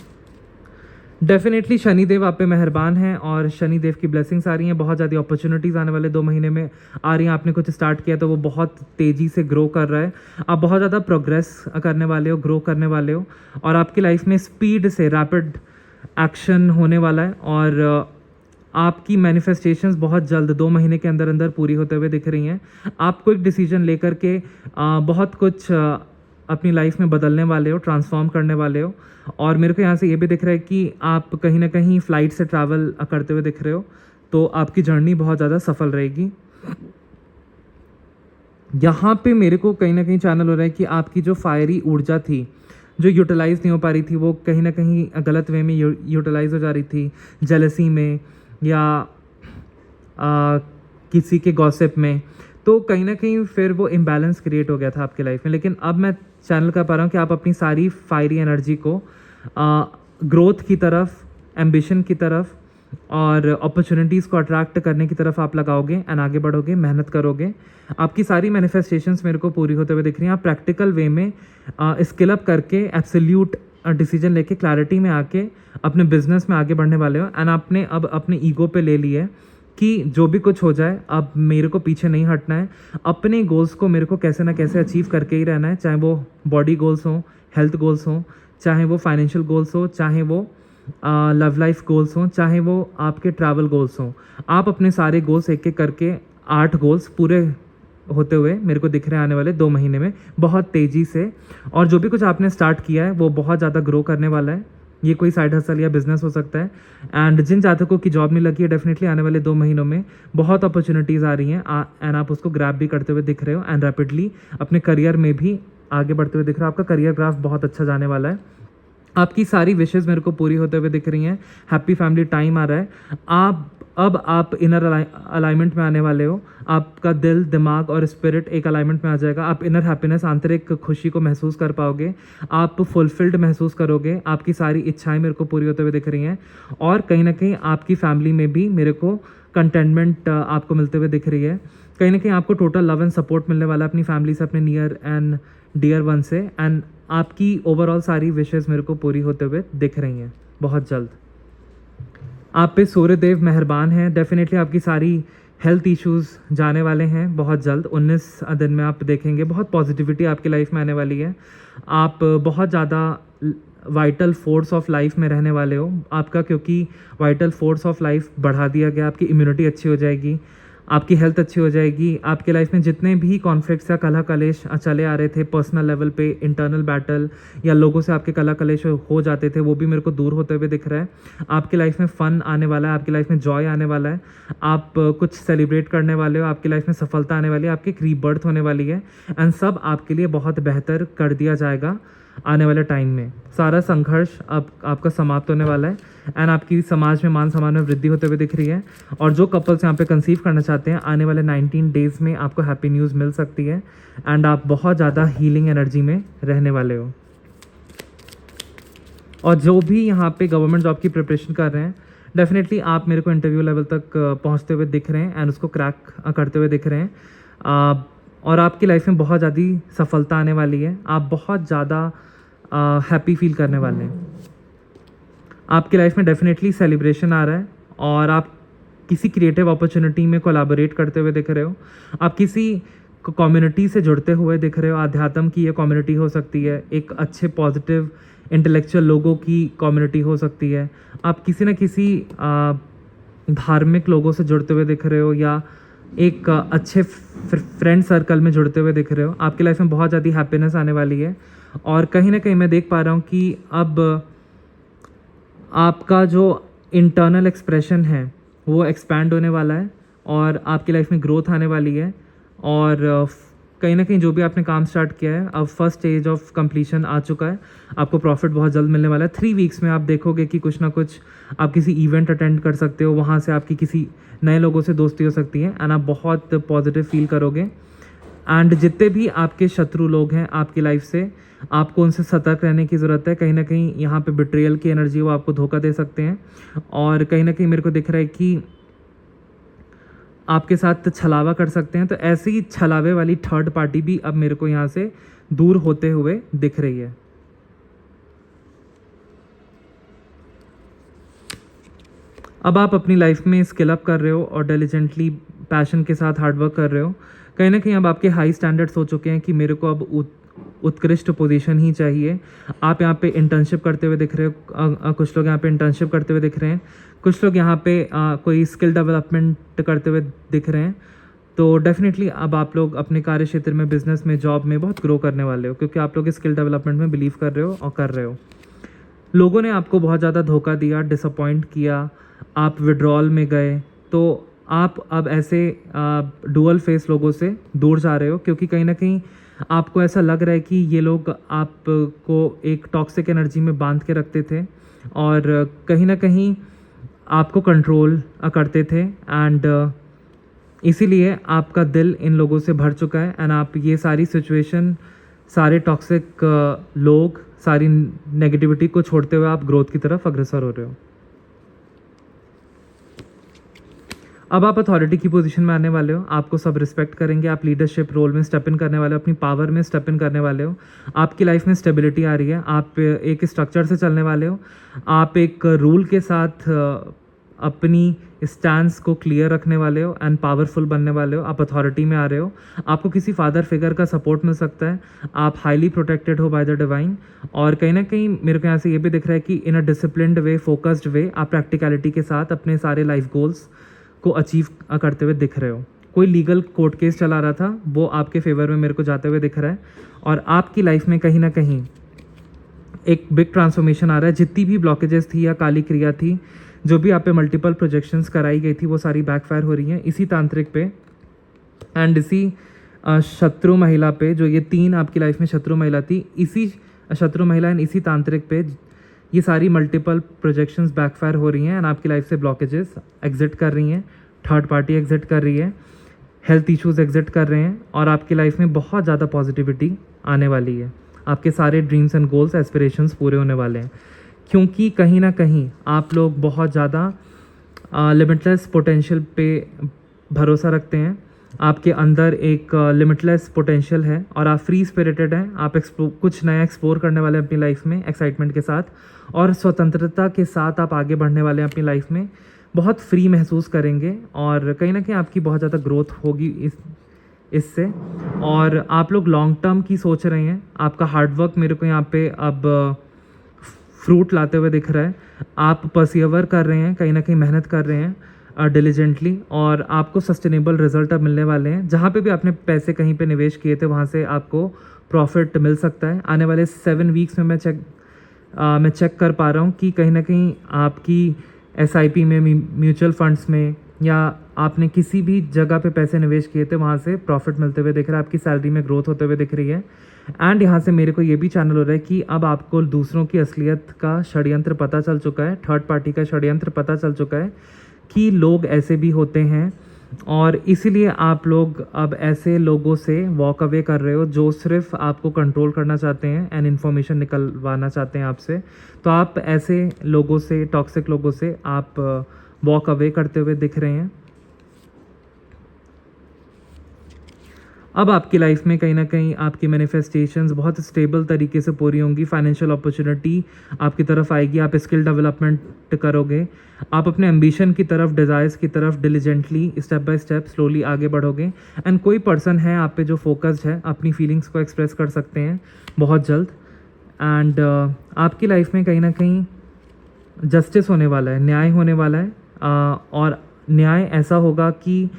डेफ़िनेटली शनिदेव आप पे मेहरबान हैं और शनिदेव की ब्लेसिंग्स आ रही हैं। बहुत ज़्यादा अपॉर्च्युनिटीज़ आने वाले 2 महीने में आ रही हैं। आपने कुछ स्टार्ट किया तो वो बहुत तेज़ी से ग्रो कर रहा है। आप बहुत ज़्यादा प्रोग्रेस करने वाले हो, ग्रो करने वाले हो और आपकी लाइफ में स्पीड से रैपिड एक्शन होने वाला है और आपकी मैनिफेस्टेशंस बहुत जल्द 2 महीने के अंदर-अंदर पूरी होते हुए दिख रही हैं। आप क्विक डिसीजन लेकर के बहुत कुछ अपनी लाइफ में बदलने वाले हो, ट्रांसफ़ॉर्म करने वाले हो और मेरे को यहाँ से ये भी दिख रहा है कि आप कहीं न कहीं फ़्लाइट से ट्रैवल करते हुए दिख रहे हो, तो आपकी जर्नी बहुत ज़्यादा सफल रहेगी। यहाँ पे मेरे को कहीं न कहीं चैनल हो रहा है कि आपकी जो फायरी ऊर्जा थी, जो यूटिलाइज़ नहीं हो पा रही थी, वो कहीं न कहीं गलत वे में यूटिलाइज़ हो जा रही थी, जेलसी में या किसी के गॉसिप में। तो कहीं न कहीं फिर वो इम्बैलेंस क्रिएट हो गया था आपकी लाइफ में। लेकिन अब मैं चैनल कर पा रहा हूँ कि आप अपनी सारी फायरी एनर्जी को ग्रोथ की तरफ, एम्बिशन की तरफ और अपॉर्चुनिटीज़ को अट्रैक्ट करने की तरफ आप लगाओगे एंड आगे बढ़ोगे, मेहनत करोगे। आपकी सारी मैनिफेस्टेशंस मेरे को पूरी होते हुए दिख रही हैं। आप प्रैक्टिकल वे में स्किल अप करके एब्सोल्यूट डिसीजन लेके क्लैरिटी में आके अपने बिजनेस में आगे बढ़ने वाले हो एंड आपने अब अपने ईगो पे ले लिया है कि जो भी कुछ हो जाए अब मेरे को पीछे नहीं हटना है। अपने गोल्स को मेरे को कैसे ना कैसे अचीव करके ही रहना है, चाहे वो बॉडी गोल्स हों, हेल्थ गोल्स हों, चाहे वो फाइनेंशियल गोल्स हो, चाहे वो लव लाइफ गोल्स हों, चाहे वो आपके ट्रैवल गोल्स हों। आप अपने सारे गोल्स एक-एक करके 8 गोल्स पूरे होते हुए मेरे को दिख रहे हैं आने वाले 2 महीने में बहुत तेज़ी से और जो भी कुछ आपने स्टार्ट किया है वो बहुत ज़्यादा ग्रो करने वाला है। ये कोई साइड हसल या बिज़नेस हो सकता है एंड जिन जातकों की जॉब नहीं लगी है डेफिनेटली आने वाले 2 महीनों में बहुत अपॉर्चुनिटीज़ आ रही हैं एंड आप उसको ग्रैब भी करते हुए दिख रहे हो एंड रैपिडली अपने करियर में भी आगे बढ़ते हुए दिख रहे हो। आपका करियर ग्राफ बहुत अच्छा जाने वाला है। आपकी सारी विशेज़ मेरे को पूरी होते हुए दिख रही हैं। हैप्पी फैमिली टाइम आ रहा है। अब इनर अलाइनमेंट में आने वाले हो। आपका दिल, दिमाग और स्पिरिट एक अलाइनमेंट में आ जाएगा। आप इनर हैप्पीनेस, आंतरिक खुशी को महसूस कर पाओगे। आप फुलफिल्ड महसूस करोगे। आपकी सारी इच्छाएं मेरे को पूरी होते हुए दिख रही हैं और कहीं ना कहीं आपकी फैमिली में भी मेरे को कंटेनमेंट आपको मिलते हुए दिख रही है। कहीं ना कहीं आपको टोटल लव एंड सपोर्ट मिलने वाला है अपनी फैमिली से, अपने नियर एंड डियर वन से एंड आपकी ओवरऑल सारी विशेज़ मेरे को पूरी होते हुए दिख रही हैं बहुत जल्द। आप पे सूर्यदेव मेहरबान हैं। डेफिनेटली आपकी सारी हेल्थ इश्यूज़ जाने वाले हैं बहुत जल्द। 19 दिन में आप देखेंगे बहुत पॉजिटिविटी आपकी लाइफ में आने वाली है। आप बहुत ज़्यादा वाइटल फोर्स ऑफ लाइफ में रहने वाले हो आपका, क्योंकि वाइटल फोर्स ऑफ लाइफ बढ़ा दिया गया, आपकी इम्यूनिटी अच्छी हो जाएगी, आपकी हेल्थ अच्छी हो जाएगी। आपके लाइफ में जितने भी कॉन्फ्लिक्ट्स या कलह कलेश चले आ रहे थे पर्सनल लेवल पे, इंटरनल बैटल या लोगों से आपके कलह कलेश हो जाते थे, वो भी मेरे को दूर होते हुए दिख रहा है। आपकी लाइफ में फ़न आने वाला है, आपकी लाइफ में जॉय आने वाला है, आप कुछ सेलिब्रेट करने वाले हो, आपकी लाइफ में सफलता आने वाली है, आपकी एक रीबर्थ होने वाली है, एंड सब आपके लिए बहुत बेहतर कर दिया जाएगा आने वाले टाइम में। सारा संघर्ष अब आपका समाप्त होने वाला है, एंड आपकी समाज में मान सम्मान में वृद्धि होते हुए दिख रही है। और जो कपल्स यहाँ पे कंसीव करना चाहते हैं, आने वाले 19 डेज़ में आपको हैप्पी न्यूज़ मिल सकती है, एंड आप बहुत ज़्यादा हीलिंग एनर्जी में रहने वाले हो। और जो भी यहाँ पे गवर्नमेंट जॉब की प्रिपरेशन कर रहे हैं, डेफिनेटली आप मेरे को इंटरव्यू लेवल तक पहुँचते हुए दिख रहे हैं, एंड उसको क्रैक करते हुए दिख रहे हैं। और आपकी लाइफ में बहुत ज़्यादा सफलता आने वाली है, आप बहुत ज़्यादा हैप्पी फील करने वाले हैं। आपकी लाइफ में डेफिनेटली सेलिब्रेशन आ रहा है, और आप किसी क्रिएटिव अपॉर्चुनिटी में कोलैबोरेट करते हुए दिख रहे हो, आप किसी कम्युनिटी से जुड़ते हुए दिख रहे हो। अध्यात्म की ये कम्युनिटी हो सकती है, एक अच्छे पॉजिटिव इंटेलेक्चुअल लोगों की कम्युनिटी हो सकती है, आप किसी न किसी धार्मिक लोगों से जुड़ते हुए दिख रहे हो, या एक अच्छे फ्रेंड सर्कल में जुड़ते हुए दिख रहे हो। आपकी लाइफ में बहुत ज़्यादा हैप्पीनेस आने वाली है, और कहीं ना कहीं मैं देख पा रहा हूँ कि अब आपका जो इंटरनल एक्सप्रेशन है वो एक्सपैंड होने वाला है, और आपकी लाइफ में ग्रोथ आने वाली है। और कहीं ना कहीं जो भी आपने काम स्टार्ट किया है, अब फर्स्ट स्टेज ऑफ कंप्लीशन आ चुका है, आपको प्रॉफिट बहुत जल्द मिलने वाला है। 3 वीक्स में आप देखोगे कि कुछ ना कुछ आप किसी इवेंट अटेंड कर सकते हो, वहाँ से आपकी किसी नए लोगों से दोस्ती हो सकती है, एंड आप बहुत पॉजिटिव फील करोगे। एंड जितने भी आपके शत्रु लोग हैं आपकी लाइफ से, आपको उनसे सतर्क रहने की ज़रूरत है। कहीं ना कहीं यहाँ पे बिट्रेयल की एनर्जी वो आपको धोखा दे सकते हैं, और कहीं ना कहीं मेरे को दिख रहा है कि आपके साथ छलावा कर सकते हैं। तो ऐसी ही छलावे वाली थर्ड पार्टी भी अब मेरे को यहाँ से दूर होते हुए दिख रही है। अब आप अपनी लाइफ में स्किल अप कर रहे हो, और डिलिजेंटली पैशन के साथ हार्डवर्क कर रहे हो। कहीं ना कहीं अब आपके हाई स्टैंडर्ड्स हो चुके हैं कि मेरे को अब उत्कृष्ट पोजीशन ही चाहिए। आप यहाँ पे इंटर्नशिप करते हुए दिख रहे हो, कुछ लोग यहाँ पे इंटर्नशिप करते हुए दिख रहे हैं, कुछ लोग यहाँ पे कोई स्किल डेवलपमेंट करते हुए दिख रहे हैं। तो डेफिनेटली अब आप लोग अपने कार्य क्षेत्र में, बिजनेस में, जॉब में बहुत ग्रो करने वाले हो, क्योंकि आप लोग स्किल डेवलपमेंट में बिलीव कर रहे हो और कर रहे हो। लोगों ने आपको बहुत ज़्यादा धोखा दिया, डिसअपॉइंट किया, आप विड्रॉल में गए, तो आप अब ऐसे डुअल फेस लोगों से दूर जा रहे हो, क्योंकि कहीं ना कहीं आपको ऐसा लग रहा है कि ये लोग आपको एक टॉक्सिक एनर्जी में बांध के रखते थे, और कहीं ना कहीं आपको कंट्रोल करते थे, एंड इसीलिए आपका दिल इन लोगों से भर चुका है, एंड आप ये सारी सिचुएशन, सारे टॉक्सिक लोग, सारी नेगेटिविटी को छोड़ते हुए आप ग्रोथ की तरफ अग्रसर हो रहे हो। अब आप अथॉरिटी की पोजीशन में आने वाले हो, आपको सब रिस्पेक्ट करेंगे, आप लीडरशिप रोल में स्टेप इन करने वाले हो, अपनी पावर में स्टेप इन करने वाले हो। आपकी लाइफ में स्टेबिलिटी आ रही है, आप एक स्ट्रक्चर से चलने वाले हो, आप एक रूल के साथ अपनी स्टैंड्स को क्लियर रखने वाले हो, एंड पावरफुल बनने वाले हो। आप अथॉरिटी में आ रहे हो, आपको किसी फादर फिगर का सपोर्ट मिल सकता है, आप हाईली प्रोटेक्टेड हो बाय द डिवाइन। और कहीं ना कहीं मेरे को यहाँ से ये भी दिख रहा है कि इन अ डिसिप्लिन्ड वे, फोकस्ड वे, आप प्रैक्टिकलिटी के साथ अपने सारे लाइफ गोल्स को अचीव करते हुए दिख रहे हो। कोई लीगल कोर्ट केस चला रहा था, वो आपके फेवर में मेरे को जाते हुए दिख रहा है, और आपकी लाइफ में कहीं ना कहीं एक बिग ट्रांसफॉर्मेशन आ रहा है। जितनी भी ब्लॉकेजेस थी या काली क्रिया थी, जो भी आप पे मल्टीपल प्रोजेक्शंस कराई गई थी, वो सारी बैकफायर हो रही हैं इसी तांत्रिक पे, एंड इसी शत्रु महिला पे। जो ये 3 आपकी लाइफ में शत्रु महिला थी, इसी शत्रु महिला एंड इसी तांत्रिक पे ये सारी मल्टीपल प्रोजेक्शंस बैकफायर हो रही हैं, एंड आपकी लाइफ से ब्लॉकेजेस एग्जिट कर रही हैं, थर्ड पार्टी एग्जिट कर रही है, हेल्थ इश्यूज एग्जिट कर रहे हैं, और आपकी लाइफ में बहुत ज़्यादा पॉजिटिविटी आने वाली है। आपके सारे ड्रीम्स एंड गोल्स, एस्पिरेशंस पूरे होने वाले हैं, क्योंकि कहीं ना कहीं आप लोग बहुत ज़्यादा लिमिटलेस पोटेंशियल पे भरोसा रखते हैं। आपके अंदर एक लिमिटलेस पोटेंशियल है, और आप फ्री स्पिरिटेड हैं। आप कुछ नया एक्सप्लोर करने वाले हैं अपनी लाइफ में एक्साइटमेंट के साथ, और स्वतंत्रता के साथ आप आगे बढ़ने वाले हैं अपनी लाइफ में। बहुत फ्री महसूस करेंगे, और कहीं ना कहीं आपकी बहुत ज़्यादा ग्रोथ होगी इससे। और आप लोग लॉन्ग टर्म की सोच रहे हैं, आपका हार्ड वर्क मेरे को यहाँ पे अब फ्रूट लाते हुए दिख रहा है। आप परसिवर कर रहे हैं, कहीं ना कहीं मेहनत कर रहे हैं डिलीजेंटली, और आपको सस्टेनेबल रिजल्ट अब मिलने वाले हैं। जहाँ पे भी आपने पैसे कहीं पे निवेश किए थे वहाँ से आपको प्रॉफिट मिल सकता है। आने वाले 7 वीक्स में मैं चेक कर पा रहा हूँ कि कहीं ना कहीं आपकी एसआईपी में, म्यूचुअल फंड्स में, या आपने किसी भी जगह पे पैसे निवेश किए थे वहाँ से प्रॉफिट मिलते हुए दिख रहा है, आपकी सैलरी में ग्रोथ होते हुए दिख रही है। एंड यहाँ से मेरे को ये भी चैनल हो रहा है कि अब आपको दूसरों की असलियत का षड्यंत्र पता चल चुका है, थर्ड पार्टी का षड्यंत्र पता चल चुका है कि लोग ऐसे भी होते हैं, और इसीलिए आप लोग अब ऐसे लोगों से वॉक अवे कर रहे हो जो सिर्फ आपको कंट्रोल करना चाहते हैं एंड इन्फॉर्मेशन निकलवाना चाहते हैं आपसे। तो आप ऐसे लोगों से, टॉक्सिक लोगों से आप वॉक अवे करते हुए दिख रहे हैं। अब आपकी लाइफ में कहीं ना कहीं आपकी मैनिफेस्टेशंस बहुत स्टेबल तरीके से पूरी होंगी, फाइनेंशियल अपॉर्चुनिटी आपकी तरफ आएगी, आप स्किल डेवलपमेंट करोगे, आप अपने एम्बिशन की तरफ, डिज़ायर्स की तरफ diligently step by step slowly आगे बढ़ोगे। एंड कोई पर्सन है आप पे जो फोकस्ड है, अपनी फीलिंग्स को एक्सप्रेस कर सकते हैं बहुत जल्द। एंड आपकी लाइफ में कहीं ना कहीं जस्टिस होने वाला है, न्याय होने वाला है, और न्याय ऐसा होगा कि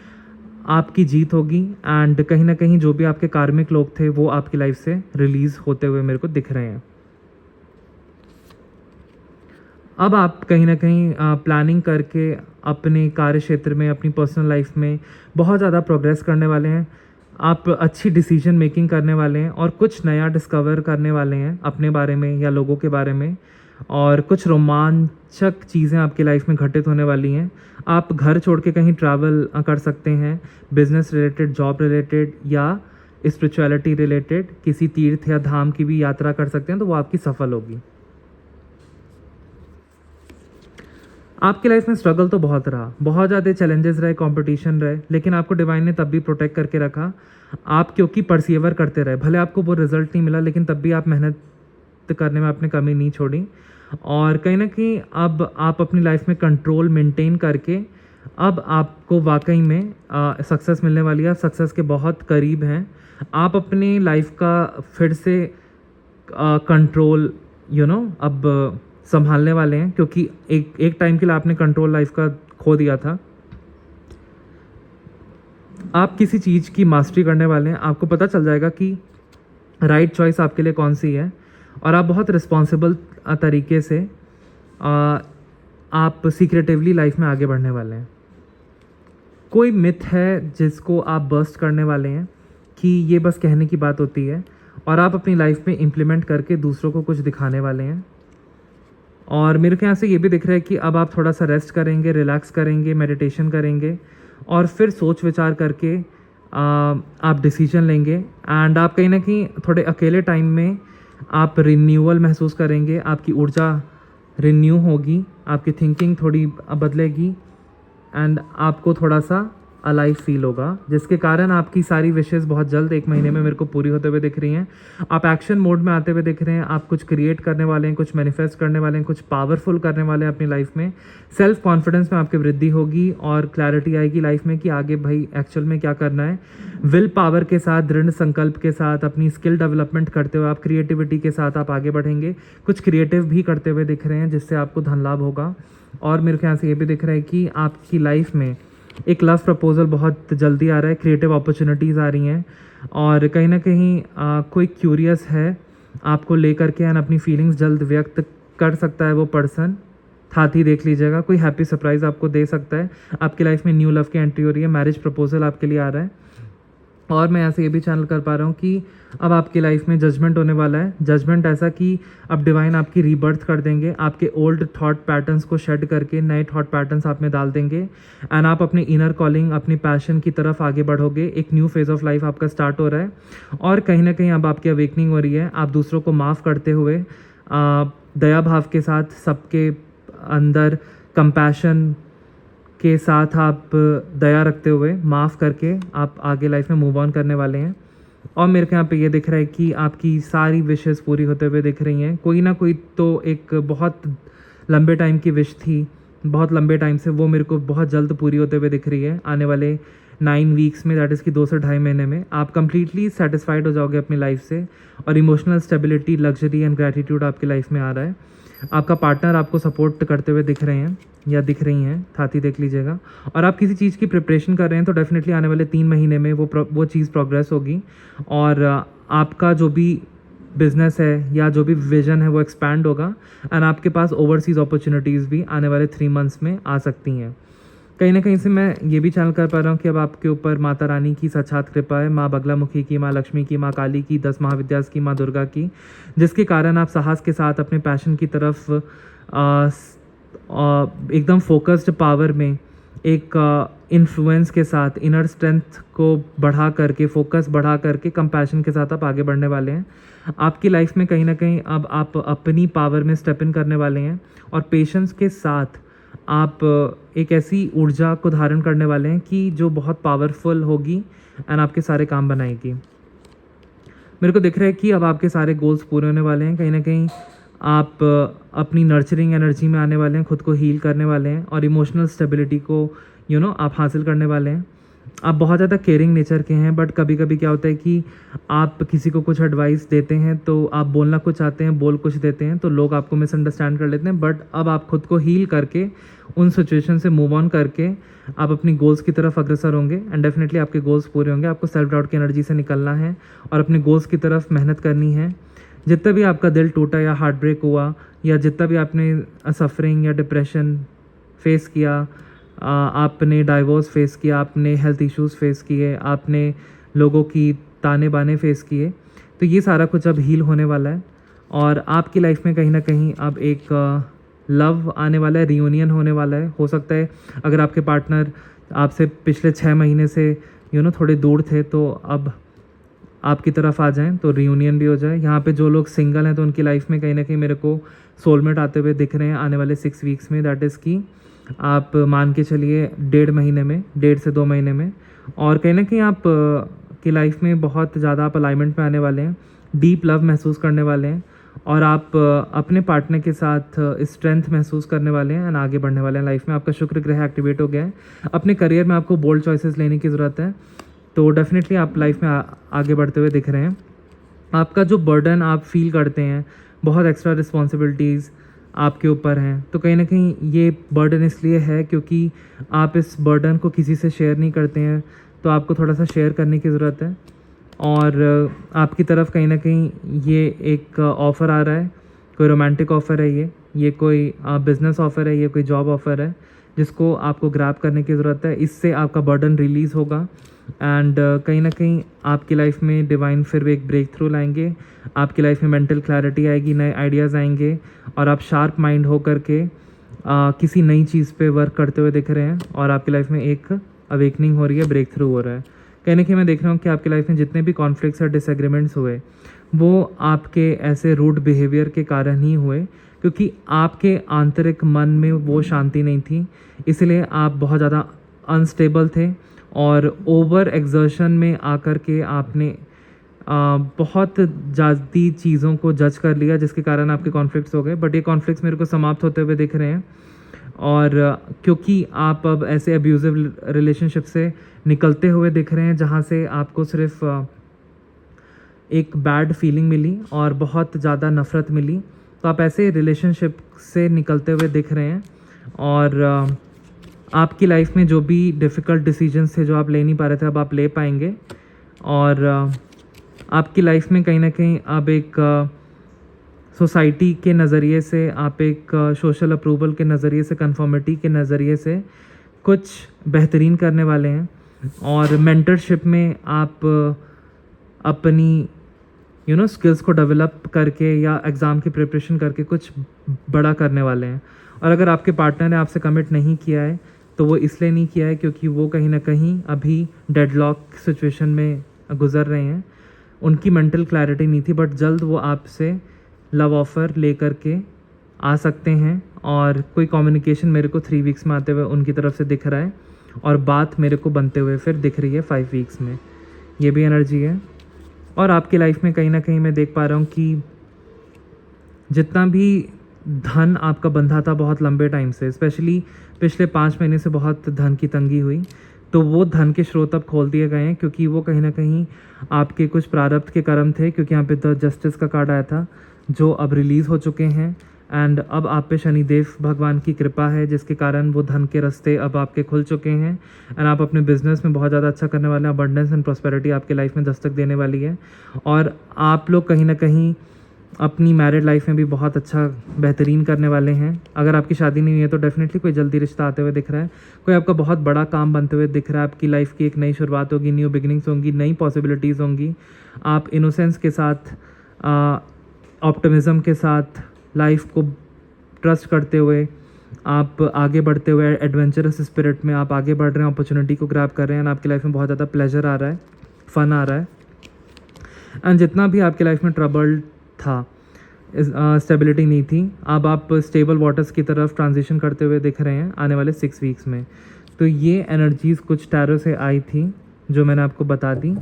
आपकी जीत होगी। एंड कहीं ना कहीं जो भी आपके कार्मिक लोग थे वो आपकी लाइफ से रिलीज़ होते हुए मेरे को दिख रहे हैं। अब आप कहीं ना कहीं प्लानिंग करके अपने कार्य क्षेत्र में, अपनी पर्सनल लाइफ में बहुत ज़्यादा प्रोग्रेस करने वाले हैं। आप अच्छी डिसीजन मेकिंग करने वाले हैं और कुछ नया डिस्कवर करने वाले हैं अपने बारे में या लोगों के बारे में, और कुछ रोमांचक चीज़ें आपकी लाइफ में घटित होने वाली हैं। आप घर छोड़ के कहीं ट्रैवल कर सकते हैं, बिजनेस रिलेटेड, जॉब रिलेटेड या स्पिरिचुअलिटी रिलेटेड किसी तीर्थ या धाम की भी यात्रा कर सकते हैं, तो वो आपकी सफल होगी। आपकी लाइफ में स्ट्रगल तो बहुत रहा, बहुत ज़्यादा चैलेंजेस रहे, कंपटीशन रहे, लेकिन आपको डिवाइन ने तब भी प्रोटेक्ट करके रखा। आप क्योंकि परसिवर करते रहे, भले आपको वो रिजल्ट नहीं मिला, लेकिन तब भी आप मेहनत करने में आपने कमी नहीं छोड़ी। और कहीं ना कहीं अब आप अपनी लाइफ में कंट्रोल मेंटेन करके अब आपको वाकई में सक्सेस मिलने वाली है। आप सक्सेस के बहुत करीब हैं। आप अपनी लाइफ का फिर से कंट्रोल अब संभालने वाले हैं, क्योंकि एक टाइम के लिए आपने कंट्रोल लाइफ का खो दिया था। आप किसी चीज़ की मास्टरी करने वाले हैं, आपको पता चल जाएगा कि राइट चॉइस आपके लिए कौन सी है, और आप बहुत रिस्पॉन्सिबल तरीके से आप सीक्रेटिवली लाइफ में आगे बढ़ने वाले हैं। कोई मिथ है जिसको आप बर्स्ट करने वाले हैं कि ये बस कहने की बात होती है, और आप अपनी लाइफ में इम्प्लीमेंट करके दूसरों को कुछ दिखाने वाले हैं। और मेरे ख्याल से ये भी दिख रहा है कि अब आप थोड़ा सा रेस्ट करेंगे, रिलैक्स करेंगे, मेडिटेशन करेंगे, और फिर सोच विचार करके आप डिसीजन लेंगे। एंड आप कहीं ना कहीं थोड़े अकेले टाइम में आप रिन्यूअल महसूस करेंगे, आपकी ऊर्जा रिन्यू होगी, आपकी थिंकिंग थोड़ी बदलेगी, एंड आपको थोड़ा सा अलाइव फील होगा, जिसके कारण आपकी सारी विशेज़ बहुत जल्द 1 महीने में मेरे को पूरी होते हुए दिख रही हैं। आप एक्शन मोड में आते हुए दिख रहे हैं, आप कुछ क्रिएट करने वाले हैं, कुछ मैनिफेस्ट करने वाले हैं, कुछ पावरफुल करने वाले हैं अपनी लाइफ में। सेल्फ कॉन्फिडेंस में आपकी वृद्धि होगी और क्लैरिटी आएगी लाइफ में कि आगे भाई एक्चुअल में क्या करना है। विल पावर के साथ, दृढ़ संकल्प के साथ, अपनी स्किल डेवलपमेंट करते हुए, आप क्रिएटिविटी के साथ आप आगे बढ़ेंगे। कुछ क्रिएटिव भी करते हुए दिख रहे हैं, जिससे आपको धन लाभ होगा। और मेरे ख्याल से ये भी दिख रहा है कि आपकी लाइफ में एक लव प्रपोजल बहुत जल्दी आ रहा है, क्रिएटिव अपॉर्चुनिटीज़ आ रही हैं, और कहीं ना कहीं कोई क्यूरियस है आपको लेकर के, एंड अपनी फीलिंग्स जल्द व्यक्त कर सकता है वो पर्सन। साथ ही देख लीजिएगा, कोई हैप्पी सरप्राइज़ आपको दे सकता है। आपकी लाइफ में न्यू लव की एंट्री हो रही है, मैरिज प्रपोजल आपके लिए आ रहा है। और मैं यहाँ से ये भी चैनल कर पा रहा हूँ कि अब आपकी लाइफ में जजमेंट होने वाला है। जजमेंट ऐसा कि अब डिवाइन आपकी रीबर्थ कर देंगे, आपके ओल्ड थॉट पैटर्न्स को शेड करके नए थॉट पैटर्न्स आप में डाल देंगे, एंड आप अपनी इनर कॉलिंग, अपनी पैशन की तरफ आगे बढ़ोगे। एक न्यू फेज़ ऑफ लाइफ आपका स्टार्ट हो रहा है, और कहीं ना कहीं अब आपकी अवेकनिंग हो रही है। आप दूसरों को माफ़ करते हुए, दया भाव के साथ, सबके अंदर कंपैशन के साथ आप दया रखते हुए, माफ़ करके आप आगे लाइफ में मूव ऑन करने वाले हैं। और मेरे को यहाँ पे ये दिख रहा है कि आपकी सारी विशेज़ पूरी होते हुए दिख रही हैं। कोई ना कोई तो एक बहुत लंबे टाइम की विश थी, बहुत लंबे टाइम से, वो मेरे को बहुत जल्द पूरी होते हुए दिख रही है। आने वाले 9 वीक्स में, दैट इज़ कि 2 से ढाई महीने में आप कंप्लीटली सेटिस्फाइड हो जाओगे अपनी लाइफ से, और emotional stability, luxury and gratitude आपकी लाइफ में आ रहा है। आपका पार्टनर आपको सपोर्ट करते हुए दिख रहे हैं या दिख रही हैं, छाती देख लीजिएगा। और आप किसी चीज़ की प्रिपरेशन कर रहे हैं तो डेफिनेटली आने वाले 3 महीने में वो चीज़ प्रोग्रेस होगी, और आपका जो भी बिजनेस है या जो भी विजन है वो एक्सपैंड होगा, एंड आपके पास ओवरसीज़ अपॉर्चुनिटीज़ भी आने वाले 3 मंथ्स में आ सकती हैं। कहीं ना कहीं से मैं ये भी चैनल कर पा रहा हूँ कि अब आपके ऊपर माता रानी की साक्षात कृपा है, माँ बगलामुखी की, माँ लक्ष्मी की, माँ काली की, 10 महाविद्यास की, माँ दुर्गा की, जिसके कारण आप साहस के साथ अपने पैशन की तरफ एकदम फोकस्ड पावर में, एक इन्फ्लुएंस के साथ, इनर स्ट्रेंथ को बढ़ा करके, फोकस बढ़ा करके, कंपैशन के साथ आप आगे बढ़ने वाले हैं। आपकी लाइफ में कहीं ना कहीं अब आप अपनी पावर में स्टेप इन करने वाले हैं, और पेशेंस के साथ आप एक ऐसी ऊर्जा को धारण करने वाले हैं कि जो बहुत पावरफुल होगी एंड आपके सारे काम बनाएगी। मेरे को दिख रहा है कि अब आपके सारे गोल्स पूरे होने वाले हैं। कहीं ना कहीं आप अपनी नर्चरिंग एनर्जी में आने वाले हैं, खुद को हील करने वाले हैं, और इमोशनल स्टेबिलिटी को आप हासिल करने वाले हैं। आप बहुत ज़्यादा केयरिंग नेचर के हैं, बट कभी कभी क्या होता है कि आप किसी को कुछ एडवाइस देते हैं तो आप बोलना कुछ आते हैं, बोल कुछ देते हैं, तो लोग आपको मिसअंडरस्टैंड कर लेते हैं। बट अब आप खुद को हील करके, उन सिचुएशन से मूव ऑन करके आप अपनी गोल्स की तरफ अग्रसर होंगे, एंड डेफिनेटली आपके गोल्स पूरे होंगे। आपको सेल्फ डाउट की एनर्जी से निकलना है और अपने गोल्स की तरफ मेहनत करनी है। जितना भी आपका दिल टूटा या हार्ट ब्रेक हुआ, या जितना भी आपने सफरिंग या डिप्रेशन फेस किया, आपने डाइवोर्स फेस किया, आपने हेल्थ इश्यूज़ फेस किए, आपने लोगों की ताने बाने फेस किए, तो ये सारा कुछ अब हील होने वाला है। और आपकी लाइफ में कहीं ना कहीं अब एक लव आने वाला है, रियूनियन होने वाला है। हो सकता है अगर आपके पार्टनर आपसे पिछले 6 महीने से थोड़े दूर थे, तो अब आपकी तरफ आ जाएं तो रियूनियन भी हो जाए। यहाँ पे जो लोग सिंगल हैं तो उनकी लाइफ में कहीं ना कहीं मेरे को सोलमेट आते हुए दिख रहे हैं आने वाले 6 वीक्स में, दैट इज़ कि आप मान के चलिए 1.5 महीने में, 1.5 से 2 महीने में। और कहीं ना कहीं आप की लाइफ में बहुत ज़्यादा आप अलाइनमेंट में आने वाले हैं, डीप लव महसूस करने वाले हैं, और आप अपने पार्टनर के साथ स्ट्रेंथ महसूस करने वाले हैं एंड आगे बढ़ने वाले हैं लाइफ में। आपका शुक्र ग्रह एक्टिवेट हो गया है। अपने करियर में आपको बोल्ड चॉइसेस लेने की ज़रूरत है, तो डेफिनेटली आप लाइफ में आगे बढ़ते हुए दिख रहे हैं। आपका जो बर्डन आप फील करते हैं, बहुत एक्स्ट्रा रिस्पॉन्सिबिलिटीज़ आपके ऊपर हैं, तो कहीं ना कहीं ये बर्डन इसलिए है क्योंकि आप इस बर्डन को किसी से शेयर नहीं करते हैं, तो आपको थोड़ा सा शेयर करने की ज़रूरत है। और आपकी तरफ कहीं ना कहीं ये एक ऑफ़र आ रहा है, कोई रोमांटिक ऑफ़र है, ये कोई बिज़नेस ऑफ़र है, ये कोई जॉब ऑफ़र है, जिसको आपको ग्रैब करने की ज़रूरत है। इससे आपका बर्डन रिलीज़ होगा, एंड कहीं ना कहीं आपकी लाइफ में डिवाइन फिर एक ब्रेक थ्रू लाएंगे। आपकी लाइफ में मेंटल क्लैरिटी आएगी, नए आइडियाज़ आएंगे, और आप शार्प माइंड हो करके किसी नई चीज़ पे वर्क करते हुए दिख रहे हैं, और आपकी लाइफ में एक अवेकनिंग हो रही है, ब्रेक थ्रू हो रहा है। कहीं ना कहीं मैं देख रहा हूँ कि आपकी लाइफ में जितने भी कॉन्फ्लिक्ट्स और डिसएग्रीमेंट्स हुए, वो आपके ऐसे रूड बिहेवियर के कारण ही हुए, क्योंकि आपके आंतरिक मन में वो शांति नहीं थी, इसलिए आप बहुत ज़्यादा अनस्टेबल थे, और ओवर एक्सर्शन में आकर के आपने बहुत ज़्यादा चीज़ों को जज कर लिया, जिसके कारण आपके कॉन्फ्लिक्ट्स हो गए। बट ये कॉन्फ्लिक्ट्स मेरे को समाप्त होते हुए दिख रहे हैं, और क्योंकि आप अब ऐसे अब्यूज़िव रिलेशनशिप से निकलते हुए दिख रहे हैं जहाँ से आपको सिर्फ एक बैड फीलिंग मिली और बहुत ज़्यादा नफ़रत मिली, तो आप ऐसे रिलेशनशिप से निकलते हुए दिख रहे हैं। और आपकी लाइफ में जो भी डिफ़िकल्ट डिसीजंस थे जो आप ले नहीं पा रहे थे, अब आप ले पाएंगे। और आपकी लाइफ में कहीं ना कहीं अब एक सोसाइटी के नज़रिए से, आप एक सोशल अप्रूवल के नज़रिए से, कंफर्मिटी के नज़रिए से कुछ बेहतरीन करने वाले हैं, और मेंटरशिप में आप अपनी स्किल्स को डेवलप करके या एग्ज़ाम की प्रिपरेशन करके कुछ बड़ा करने वाले हैं। और अगर आपके पार्टनर ने आपसे कमिट नहीं किया है, तो वो इसलिए नहीं किया है क्योंकि वो कहीं ना कहीं अभी डेडलॉक सिचुएशन में गुजर रहे हैं, उनकी मेंटल क्लैरिटी नहीं थी, बट जल्द वो आपसे लव ऑफ़र ले करके आ सकते हैं। और कोई कम्युनिकेशन मेरे को 3 वीक्स में आते हुए उनकी तरफ से दिख रहा है, और बात मेरे को बनते हुए फिर दिख रही है 5 वीक्स में, ये भी एनर्जी है। और आपकी लाइफ में कहीं ना कहीं मैं देख पा रहा हूँ कि जितना भी धन आपका बंधा था बहुत लंबे टाइम से, स्पेशली पिछले 5 महीने से बहुत धन की तंगी हुई, तो वो धन के स्रोत अब खोल दिए गए हैं, क्योंकि वो कहीं ना कहीं आपके कुछ प्रारब्ध के कर्म थे, क्योंकि यहाँ पे द जस्टिस का कार्ड आया था, जो अब रिलीज़ हो चुके हैं। एंड अब आप पे शनिदेव भगवान की कृपा है, जिसके कारण वो धन के रास्ते अब आपके खुल चुके हैं। एंड आप अपने बिजनेस में बहुत ज़्यादा अच्छा करने वाले हैं। अबंडेंस एंड प्रॉस्पेरिटी आपके लाइफ में दस्तक देने वाली है। और आप लोग कहीं ना कहीं अपनी मैरिड लाइफ में भी बहुत अच्छा बेहतरीन करने वाले हैं। अगर आपकी शादी नहीं हुई है तो डेफिनेटली कोई जल्दी रिश्ता आते हुए दिख रहा है। कोई आपका बहुत बड़ा काम बनते हुए दिख रहा है। आपकी लाइफ की एक नई शुरुआत होगी, न्यू बिगिनिंग्स होंगी, नई पॉसिबिलिटीज़ होंगी। आप इनोसेंस के साथ, ऑप्टिमिज़म के साथ, लाइफ को ट्रस्ट करते हुए आप आगे बढ़ते हुए, एडवेंचरस स्पिरिट में आप आगे बढ़ रहे हैं, अपॉर्चुनिटी को ग्रैब कर रहे हैं। आपकी लाइफ में बहुत ज़्यादा प्लेजर आ रहा है, फ़न आ रहा है। एंड जितना भी आपकी लाइफ में ट्रबल था, स्टेबिलिटी नहीं थी, अब आप स्टेबल वाटर्स की तरफ ट्रांजिशन करते हुए दिख रहे हैं आने वाले 6 वीक्स में। तो ये एनर्जीज़ कुछ टैरो से आई थी जो मैंने आपको बता दी।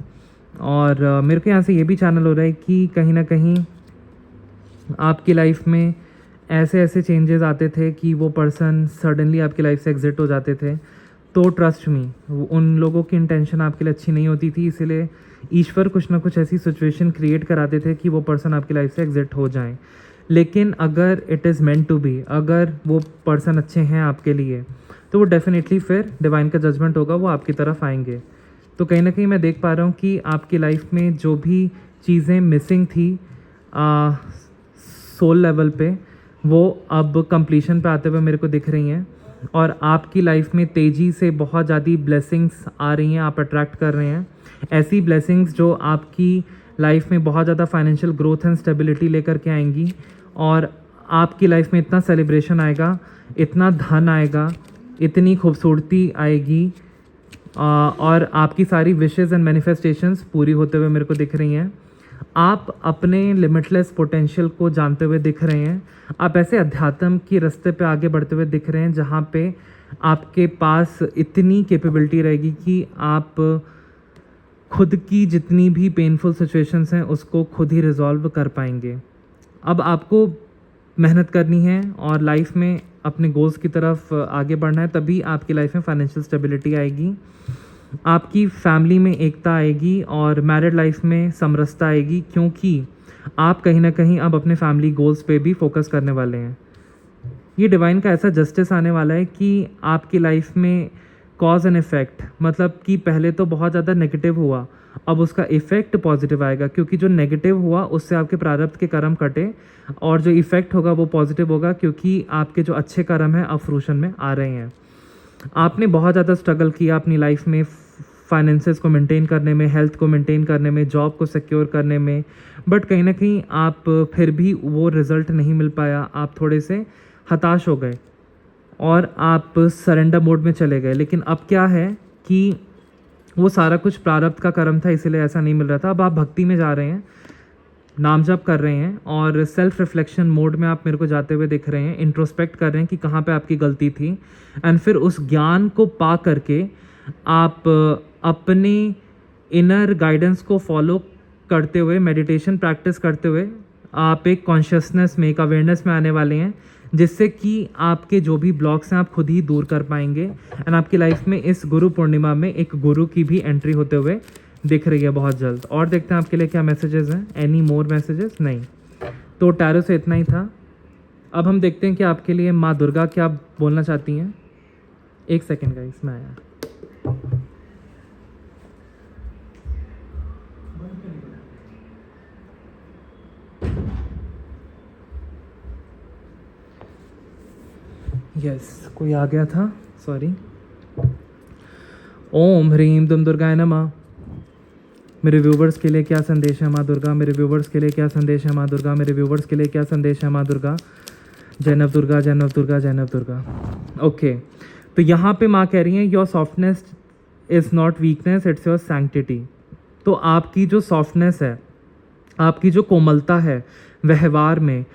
और मेरे को यहाँ से ये भी चैनल हो रहा है कि कहीं ना कहीं आपकी लाइफ में ऐसे ऐसे चेंजेस आते थे कि वो पर्सन सडनली आपकी लाइफ से एग्जिट हो जाते थे। तो ट्रस्ट मी, उन लोगों की इंटेंशन आपके लिए अच्छी नहीं होती थी, इसीलिए ईश्वर कुछ ना कुछ ऐसी सिचुएशन क्रिएट कराते थे कि वो पर्सन आपकी लाइफ से एग्जिट हो जाएं। लेकिन अगर it is meant to be, अगर वो पर्सन अच्छे हैं आपके लिए, तो वो डेफिनेटली फिर डिवाइन का जजमेंट होगा, वो आपकी तरफ आएंगे। तो कहीं ना कहीं मैं देख पा रहा हूँ कि आपकी लाइफ में जो भी चीज़ें मिसिंग थी सोल लेवल पे, वो अब कंप्लीशन पे आते हुए मेरे को दिख रही हैं। और आपकी लाइफ में तेज़ी से बहुत ज़्यादा ब्लेसिंग्स आ रही हैं, आप अट्रैक्ट कर रहे हैं ऐसी ब्लेसिंग्स जो आपकी लाइफ में बहुत ज़्यादा फाइनेंशियल ग्रोथ एंड स्टेबिलिटी लेकर के आएंगी। और आपकी लाइफ में इतना सेलिब्रेशन आएगा, इतना धन आएगा, इतनी खूबसूरती आएगी, और आपकी सारी विशेज़ एंड मैनिफेस्टेशंस पूरी होते हुए मेरे को दिख रही हैं। आप अपने लिमिटलेस पोटेंशियल को जानते हुए दिख रहे हैं। आप ऐसे अध्यात्म के रास्ते पे आगे बढ़ते हुए दिख रहे हैं जहाँ पे आपके पास इतनी कैपेबिलिटी रहेगी कि आप खुद की जितनी भी पेनफुल सिचुएशंस हैं उसको खुद ही रिजॉल्व कर पाएंगे। अब आपको मेहनत करनी है और लाइफ में अपने गोल्स की तरफ आगे बढ़ना है, तभी आपकी लाइफ में फाइनेंशियल स्टेबिलिटी आएगी, आपकी फैमिली में एकता आएगी और मैरिड लाइफ में समरसता आएगी, क्योंकि आप कहीं ना कहीं अब अपने फैमिली गोल्स पे भी फोकस करने वाले हैं। ये डिवाइन का ऐसा जस्टिस आने वाला है कि आपकी लाइफ में कॉज एंड इफ़ेक्ट, मतलब कि पहले तो बहुत ज़्यादा नेगेटिव हुआ, अब उसका इफ़ेक्ट पॉजिटिव आएगा, क्योंकि जो नेगेटिव हुआ उससे आपके प्रारब्ध के कर्म कटे, और जो इफ़ेक्ट होगा वो पॉजिटिव होगा, क्योंकि आपके जो अच्छे कर्म हैं अब फ्रूशन में आ रहे हैं। आपने बहुत ज़्यादा स्ट्रगल किया अपनी लाइफ में, फाइनेंसेस को मेंटेन करने में, हेल्थ को मेंटेन करने में, जॉब को सिक्योर करने में, बट कहीं ना कहीं आप फिर भी वो रिज़ल्ट नहीं मिल पाया, आप थोड़े से हताश हो गए और आप सरेंडर मोड में चले गए। लेकिन अब क्या है कि वो सारा कुछ प्रारब्ध का कर्म था, इसीलिए ऐसा नहीं मिल रहा था। अब आप भक्ति में जा रहे हैं, नाम जप कर रहे हैं और सेल्फ रिफ्लेक्शन मोड में आप मेरे को जाते हुए दिख रहे हैं, इंट्रोस्पेक्ट कर रहे हैं कि कहाँ पे आपकी गलती थी, एंड फिर उस ज्ञान को पा करके आप अपने इनर गाइडेंस को फॉलो करते हुए, मेडिटेशन प्रैक्टिस करते हुए आप एक कॉन्शियसनेस में, एक अवेयरनेस में आने वाले हैं, जिससे कि आपके जो भी ब्लॉक्स हैं आप खुद ही दूर कर पाएंगे। एंड आपकी लाइफ में इस गुरु पूर्णिमा में एक गुरु की भी एंट्री होते हुए दिख रही है बहुत जल्द। और देखते हैं आपके लिए क्या मैसेजेस हैं। Any more messages? नहीं। तो टैरो से इतना ही था। अब हम देखते हैं कि आपके लिए माँ दुर्गा क्या बोलना चाहती हैं। एक सेकेंड गाइस, मैं आया। यस, कोई आ गया था, सॉरी। ओम ह्रीम दुम दुर्गाय नमः। मेरे व्यूवर्स के लिए क्या संदेश है माँ दुर्गा? मेरे व्यूवर्स के लिए क्या संदेश है माँ दुर्गा? मेरे व्यूवर्स के लिए क्या संदेश है माँ दुर्गा? जय नव दुर्गा, जय नव दुर्गा, जय नव दुर्गा। ओके, तो यहाँ पे माँ कह रही हैं your softness is not weakness, it's your sanctity. तो आपकी जो सॉफ्टनेस है, आपकी जो कोमलता है व्यवहार में,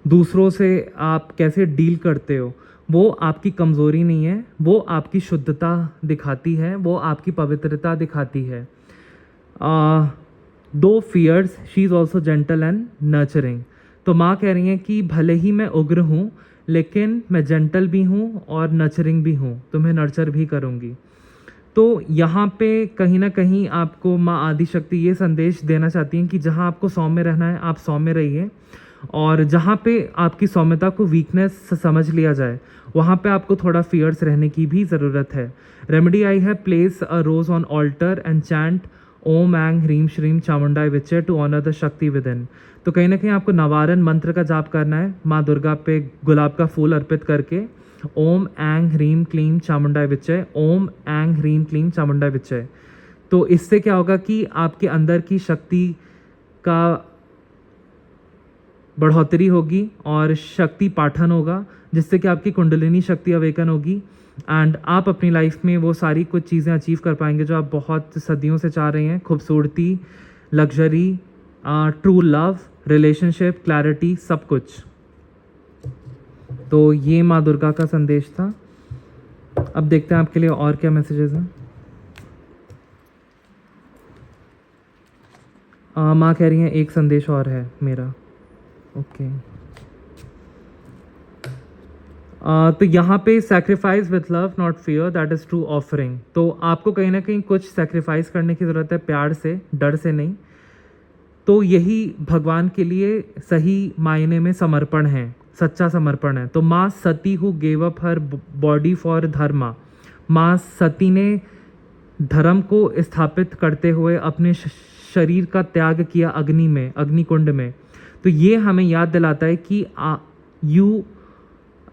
दूसरों से आप कैसे डील करते हो, वो आपकी कमज़ोरी नहीं है, वो आपकी शुद्धता दिखाती है, वो आपकी पवित्रता दिखाती है। Though fierce, she is also gentle and nurturing. तो माँ कह रही हैं कि भले ही मैं उग्र हूँ, लेकिन मैं जेंटल भी हूँ और नर्चरिंग भी हूँ, तुम्हें नर्चर भी करूँगी। तो यहाँ पे कहीं ना कहीं आपको माँ आदिशक्ति ये संदेश देना चाहती हैं कि जहाँ आपको सौम्य रहना है आप सौम्य रहिए, और जहाँ पे आपकी सौम्यता को वीकनेस समझ लिया जाए वहाँ पे आपको थोड़ा फियर्स रहने की भी ज़रूरत है। रेमेडी आई है, place a rose on altar and chant ओम एंग ह्रीम श्रीम चामुंडाई विचे to honour the Shakti within. तो कहीं ना कहीं आपको नवारण मंत्र का जाप करना है, माँ दुर्गा पे गुलाब का फूल अर्पित करके ओम एंग ह्रीम क्लीम चामुंडाई विचय, ओम एंग ह्रीम क्लीम चामुंडाई विचय। तो इससे क्या होगा कि आपके अंदर की शक्ति का बढ़ोतरी होगी और शक्ति पाठन होगा, जिससे कि आपकी कुंडलिनी शक्ति अवेकन होगी एंड आप अपनी लाइफ में वो सारी कुछ चीज़ें अचीव कर पाएंगे जो आप बहुत सदियों से चाह रहे हैं। खूबसूरती, luxury, true love, relationship, clarity, सब कुछ। तो ये माँ दुर्गा का संदेश था। अब देखते हैं आपके लिए और क्या मैसेजेस हैं। माँ कह रही हैं एक संदेश और है मेरा। ओके तो यहाँ पे sacrifice with love not fear that is true offering. तो आपको कहीं ना कहीं कुछ सैक्रिफाइस करने की ज़रूरत है, प्यार से, डर से नहीं। तो यही भगवान के लिए सही मायने में समर्पण है, सच्चा समर्पण है। तो माँ Sati who gave up her body for dharma, माँ सती ने धर्म को स्थापित करते हुए अपने शरीर का त्याग किया अग्नि में, अग्निकुंड में। तो ये हमें याद दिलाता है कि you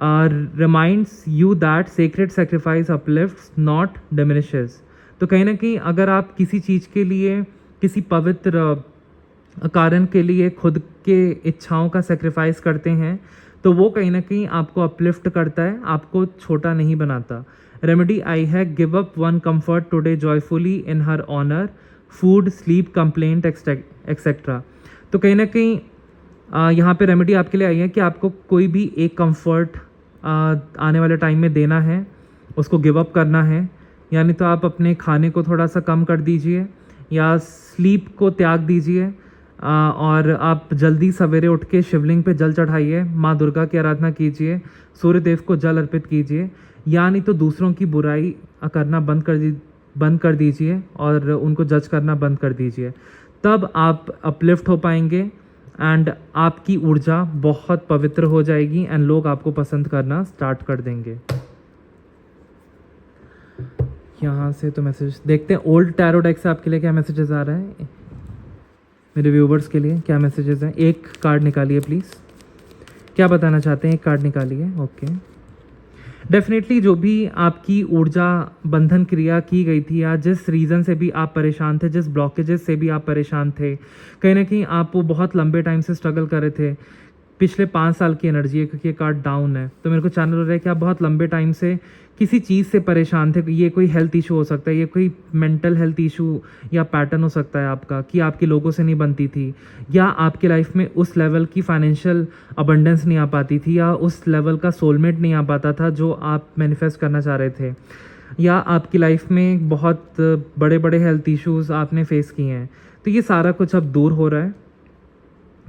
reminds you that sacred sacrifice uplifts not diminishes. तो कहीं ना कहीं अगर आप किसी चीज़ के लिए, किसी पवित्र कारण के लिए खुद के इच्छाओं का सेक्रीफाइस करते हैं तो वो कहीं ना कहीं आपको अपलिफ्ट करता है, आपको छोटा नहीं बनाता। रेमेडी आई है, give up one comfort today joyfully in her honour, food, sleep, complaint etcetera. तो कहीं ना कहीं यहाँ पे रेमेडी आपके लिए आई है कि आपको कोई भी एक कंफर्ट आने वाले टाइम में देना है, उसको गिव अप करना है। यानी तो आप अपने खाने को थोड़ा सा कम कर दीजिए या स्लीप को त्याग दीजिए, और आप जल्दी सवेरे उठ के शिवलिंग पे जल चढ़ाइए, माँ दुर्गा की आराधना कीजिए, सूर्य देव को जल अर्पित कीजिए, यानी तो दूसरों की बुराई करना बंद कर दीजिए और उनको जज करना बंद कर दीजिए। तब आप अपलिफ्ट हो पाएंगे एंड आपकी ऊर्जा बहुत पवित्र हो जाएगी एंड लोग आपको पसंद करना स्टार्ट कर देंगे। यहाँ से तो मैसेज देखते हैं। ओल्ड टैरो डेक से आपके लिए क्या मैसेजेस आ रहा है, मेरे व्यूवर्स के लिए क्या मैसेजेस हैं। एक कार्ड निकालिए प्लीज़, क्या बताना चाहते हैं, एक कार्ड निकालिए। ओके, डेफिनेटली जो भी आपकी ऊर्जा बंधन क्रिया की गई थी या जिस रीज़न से भी आप परेशान थे, जिस ब्लॉकेजेस से भी आप परेशान थे, कहीं ना कहीं आप वो बहुत लंबे टाइम से स्ट्रगल कर रहे थे। पिछले 5 साल की एनर्जी है क्योंकि ये कार्ड डाउन है, तो मेरे को चैनल हो रहा है कि आप बहुत लंबे टाइम से किसी चीज़ से परेशान थे। ये कोई हेल्थ इशू हो सकता है, ये कोई मेंटल हेल्थ इशू या पैटर्न हो सकता है आपका कि आपकी लोगों से नहीं बनती थी, या आपकी लाइफ में उस लेवल की फाइनेंशियल अबंडेंस नहीं आ पाती थी, या उस लेवल का सोलमेट नहीं आ पाता था जो आप मैनिफेस्ट करना चाह रहे थे, या आपकी लाइफ में बहुत बड़े बड़े हेल्थ इश्यूज़ आपने फेस किए हैं। तो ये सारा कुछ अब दूर हो रहा है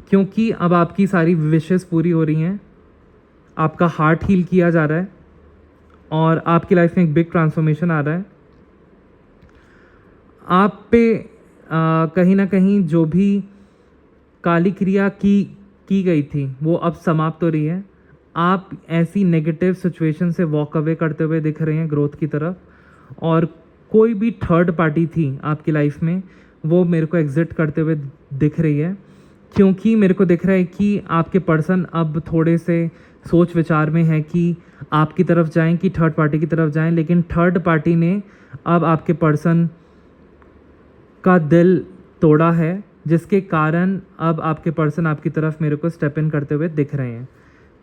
क्योंकि अब आपकी सारी विशेस पूरी हो रही हैं, आपका हार्ट हील किया जा रहा है और आपकी लाइफ में एक बिग ट्रांसफॉर्मेशन आ रहा है। आप पे कहीं ना कहीं जो भी काली क्रिया की गई थी वो अब समाप्त हो रही है। आप ऐसी नेगेटिव सिचुएशन से वॉक अवे करते हुए दिख रहे हैं ग्रोथ की तरफ, और कोई भी थर्ड पार्टी थी आपकी लाइफ में वो मेरे को एग्जिट करते हुए दिख रही है, क्योंकि मेरे को दिख रहा है कि आपके पर्सन अब थोड़े से सोच विचार में है कि आपकी तरफ जाएं कि थर्ड पार्टी की तरफ जाएं, लेकिन थर्ड पार्टी ने अब आपके पर्सन का दिल तोड़ा है, जिसके कारण अब आपके पर्सन आपकी तरफ मेरे को स्टेप इन करते हुए दिख रहे हैं।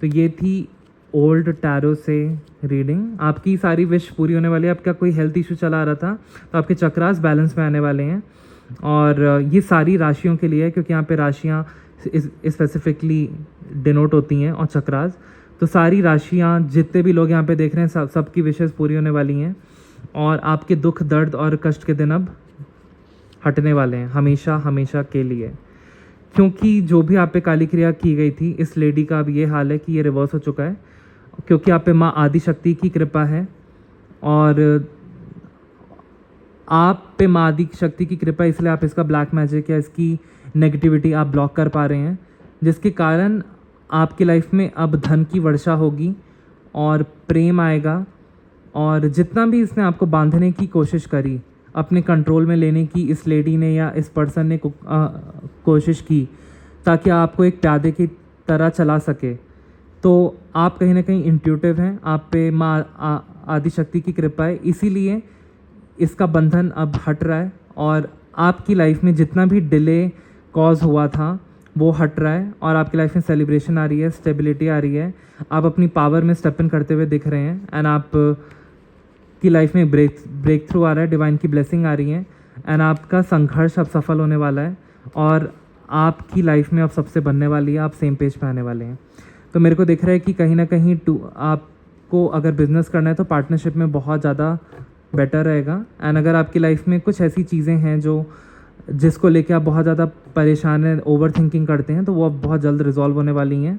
तो ये थी ओल्ड टैरो से रीडिंग। आपकी सारी विश पूरी होने वाली है। आपका कोई हेल्थ इशू चला आ रहा था तो आपके चक्रास बैलेंस में आने वाले हैं, और ये सारी राशियों के लिए है क्योंकि यहाँ पे राशियाँ स्पेसिफिकली डिनोट होती हैं और चक्रास। तो सारी राशियाँ जितने भी लोग यहाँ पे देख रहे हैं सबकी विशेष पूरी होने वाली हैं, और आपके दुख, दर्द और कष्ट के दिन अब हटने वाले हैं हमेशा हमेशा के लिए। क्योंकि जो भी आप पे काली क्रिया की गई थी, इस लेडी का अब ये हाल है कि ये रिवर्स हो चुका है, क्योंकि आप पे माँ आदिशक्ति की कृपा है और आप पे माँ आदि शक्ति की कृपा, इसलिए आप इसका ब्लैक मैजिक या इसकी नेगेटिविटी आप ब्लॉक कर पा रहे हैं, जिसके कारण आपकी लाइफ में अब धन की वर्षा होगी और प्रेम आएगा। और जितना भी इसने आपको बांधने की कोशिश करी, अपने कंट्रोल में लेने की इस लेडी ने या इस पर्सन ने कोशिश की, ताकि आपको एक प्यादे की तरह चला सके, तो आप कहीं ना कहीं इंट्यूटिव हैं, आप पे माँ आदि शक्ति की कृपा है, इसीलिए इसका बंधन अब हट रहा है और आपकी लाइफ में जितना भी डिले कॉज हुआ था वो हट रहा है और आपकी लाइफ में सेलिब्रेशन आ रही है, स्टेबिलिटी आ रही है, आप अपनी पावर में स्टेप इन करते हुए दिख रहे हैं एंड आप की लाइफ में ब्रेक थ्रू आ रहा है, डिवाइन की ब्लेसिंग आ रही है एंड आपका संघर्ष अब सफल होने वाला है और आपकी लाइफ में अब सबसे बनने वाली है, आप सेम पेज पे आने वाले हैं। तो मेरे को दिख रहा है कि कहीं ना कहीं आपको अगर बिज़नेस करना है तो पार्टनरशिप में बहुत ज़्यादा बेटर रहेगा। एंड अगर आपकी लाइफ में कुछ ऐसी चीज़ें हैं जिसको लेके आप बहुत ज़्यादा परेशान हैं, ओवर थिंकिंग करते हैं, तो वो अब बहुत जल्द रिजॉल्व होने वाली हैं।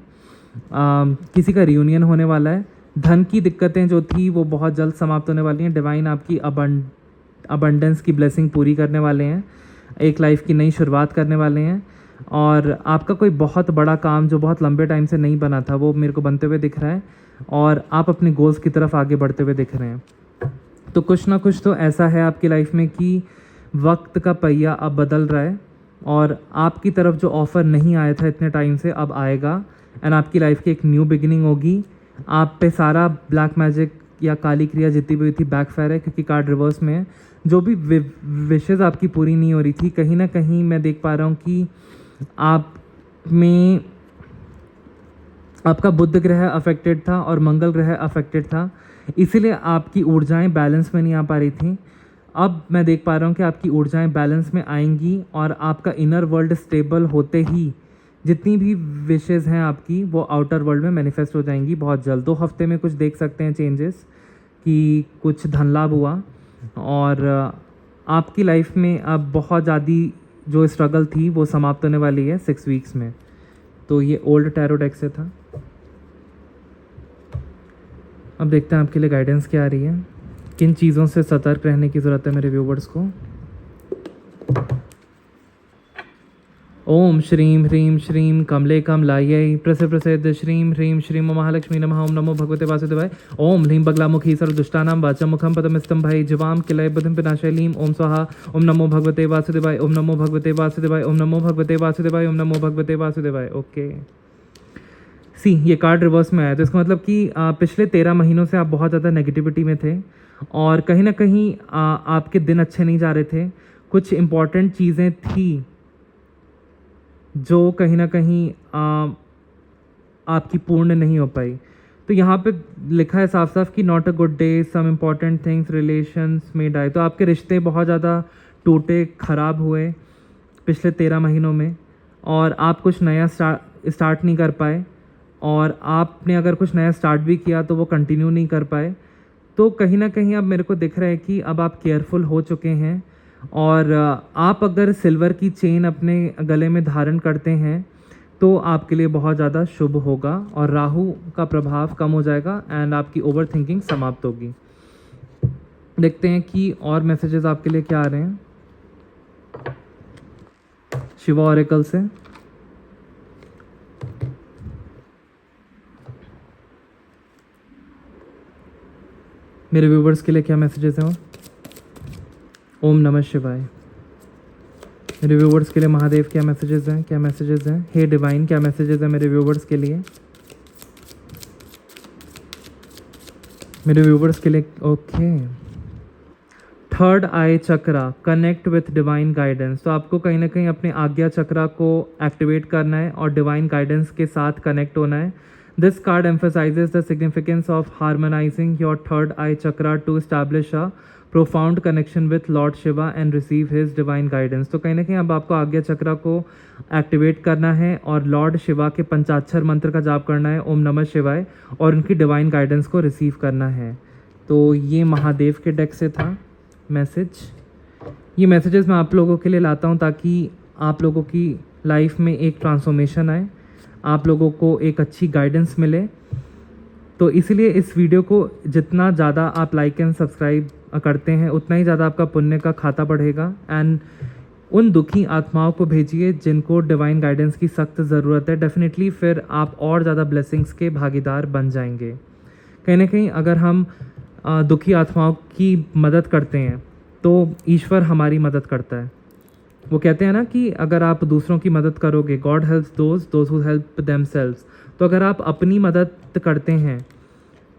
किसी का रियूनियन होने वाला है, धन की दिक्कतें जो थी वो बहुत जल्द समाप्त होने वाली हैं, डिवाइन आपकी अबंडेंस की ब्लेसिंग पूरी करने वाले हैं, एक लाइफ की नई शुरुआत करने वाले हैं और आपका कोई बहुत बड़ा काम जो बहुत लंबे टाइम से नहीं बना था वो मेरे को बनते हुए दिख रहा है और आप अपने गोल्स की तरफ आगे बढ़ते हुए दिख रहे हैं। तो कुछ ना कुछ तो ऐसा है आपकी लाइफ में कि वक्त का पहिया अब बदल रहा है और आपकी तरफ जो ऑफ़र नहीं आया था इतने टाइम से अब आएगा एंड आपकी लाइफ की एक न्यू बिगिनिंग होगी। आप पे सारा ब्लैक मैजिक या काली क्रिया जितनी भी हुई थी बैकफायर है, क्योंकि कार्ड रिवर्स में है। जो भी विशेज़ आपकी पूरी नहीं हो रही थी, कहीं ना कहीं मैं देख पा रहा हूँ कि आप में आपका बुध ग्रह अफेक्टेड था और मंगल ग्रह अफेक्टेड था, इसीलिए आपकी ऊर्जाएं बैलेंस में नहीं आ पा रही थी। अब मैं देख पा रहा हूँ कि आपकी ऊर्जाएं बैलेंस में आएंगी और आपका इनर वर्ल्ड स्टेबल होते ही जितनी भी विशेज़ हैं आपकी वो आउटर वर्ल्ड में मैनिफेस्ट हो जाएंगी बहुत जल्द। 2 हफ्ते में कुछ देख सकते हैं चेंजेस कि कुछ धन लाभ हुआ और आपकी लाइफ में अब बहुत ज़्यादा जो स्ट्रगल थी वो समाप्त होने वाली है 6 वीक्स में। तो ये ओल्ड टैरो डेक से था। अब देखते हैं आपके लिए गाइडेंस क्या आ रही है, किन चीज़ों से सतर्क रहने की ज़रूरत है मेरे व्यूवर्स को। ओम श्रीम ह्रीम श्रीम कमले कमलायै प्रसिद्ध श्रीम ह्रीम श्रीम महालक्ष्मी नमः। ओम नमो भगवते वासुदेवाय। ओम ह्रीम बगलामुखी सर्वदुष्टानां वाचं मुखं पदमस्तंभ भाई जवाम किलय बुद्धिं पिनाशैलीं। ओम स्वाहा। ओम नमो भगवते वासुदेवाय। ओम नमो भगवते वासुदेवाय। ओम नमो भगवते वासुदेवाय। ओम नमो भगवते वासुदेवाय। ओके सी, ये कार्ड रिवर्स में आया तो इसका मतलब कि पिछले 13 महीनों से आप बहुत ज़्यादा नेगेटिविटी में थे और कहीं ना कहीं आपके दिन अच्छे नहीं जा रहे थे। कुछ इम्पॉर्टेंट चीज़ें थी जो कहीं ना कहीं आपकी पूर्ण नहीं हो पाई। तो यहाँ पे लिखा है साफ साफ कि not a good day, some important things relations में डाई। तो आपके रिश्ते बहुत ज़्यादा टूटे, ख़राब हुए पिछले 13 महीनों में और आप कुछ नया स्टार्ट नहीं कर पाए और आपने अगर कुछ नया स्टार्ट भी किया तो वो कंटिन्यू नहीं कर पाए। तो कहीं ना कहीं अब मेरे को दिख रहा है कि अब आप केयरफुल हो चुके हैं और आप अगर सिल्वर की चेन अपने गले में धारण करते हैं तो आपके लिए बहुत ज़्यादा शुभ होगा और राहु का प्रभाव कम हो जाएगा एंड आपकी ओवर थिंकिंग समाप्त होगी। देखते हैं कि और मैसेजेस आपके लिए क्या आ रहे हैं शिवा ऑरेकल से। मेरे व्यूवर्स के लिए क्या मैसेजेस हैं? ओम नमः शिवाय। मेरे व्यूवर्स के लिए महादेव क्या मैसेजेस हैं? क्या मैसेजेस हैं? हे डिवाइन क्या मैसेजेस हैं मेरे व्यूवर्स के लिए? मेरे व्यूवर्स के लिए okay. Third I chakra, connect with divine guidance. तो आपको कहीं ना कहीं अपने आज्ञा चक्रा को एक्टिवेट करना है और डिवाइन गाइडेंस के साथ कनेक्ट होना है। This card emphasizes the significance of harmonizing your third eye chakra to establish a profound connection with Lord Shiva and receive his divine guidance। तो कहीं ना कहीं अब आपको आज्ञा चक्रा को एक्टिवेट करना है और लॉर्ड शिवा के पंचाक्षर मंत्र का जाप करना है, ओम नमः शिवाय, और उनकी डिवाइन गाइडेंस को रिसीव करना है। तो ये महादेव के डेक से था मैसेज। ये मैसेजेस मैं आप लोगों के लिए लाता हूँ ताकि आप लोगों की लाइफ में एक ट्रांसफॉर्मेशन आए, आप लोगों को एक अच्छी गाइडेंस मिले। तो इसलिए इस वीडियो को जितना ज़्यादा आप लाइक एंड सब्सक्राइब करते हैं उतना ही ज़्यादा आपका पुण्य का खाता बढ़ेगा। एंड उन दुखी आत्माओं को भेजिए जिनको डिवाइन गाइडेंस की सख्त ज़रूरत है। डेफिनेटली फिर आप और ज़्यादा ब्लेसिंग्स के भागीदार बन जाएंगे। कहीं ना कहीं अगर हम दुखी आत्माओं की मदद करते हैं तो ईश्वर हमारी मदद करता है। वो कहते हैं ना कि अगर आप दूसरों की मदद करोगे, God helps those who help themselves. तो अगर आप अपनी मदद करते हैं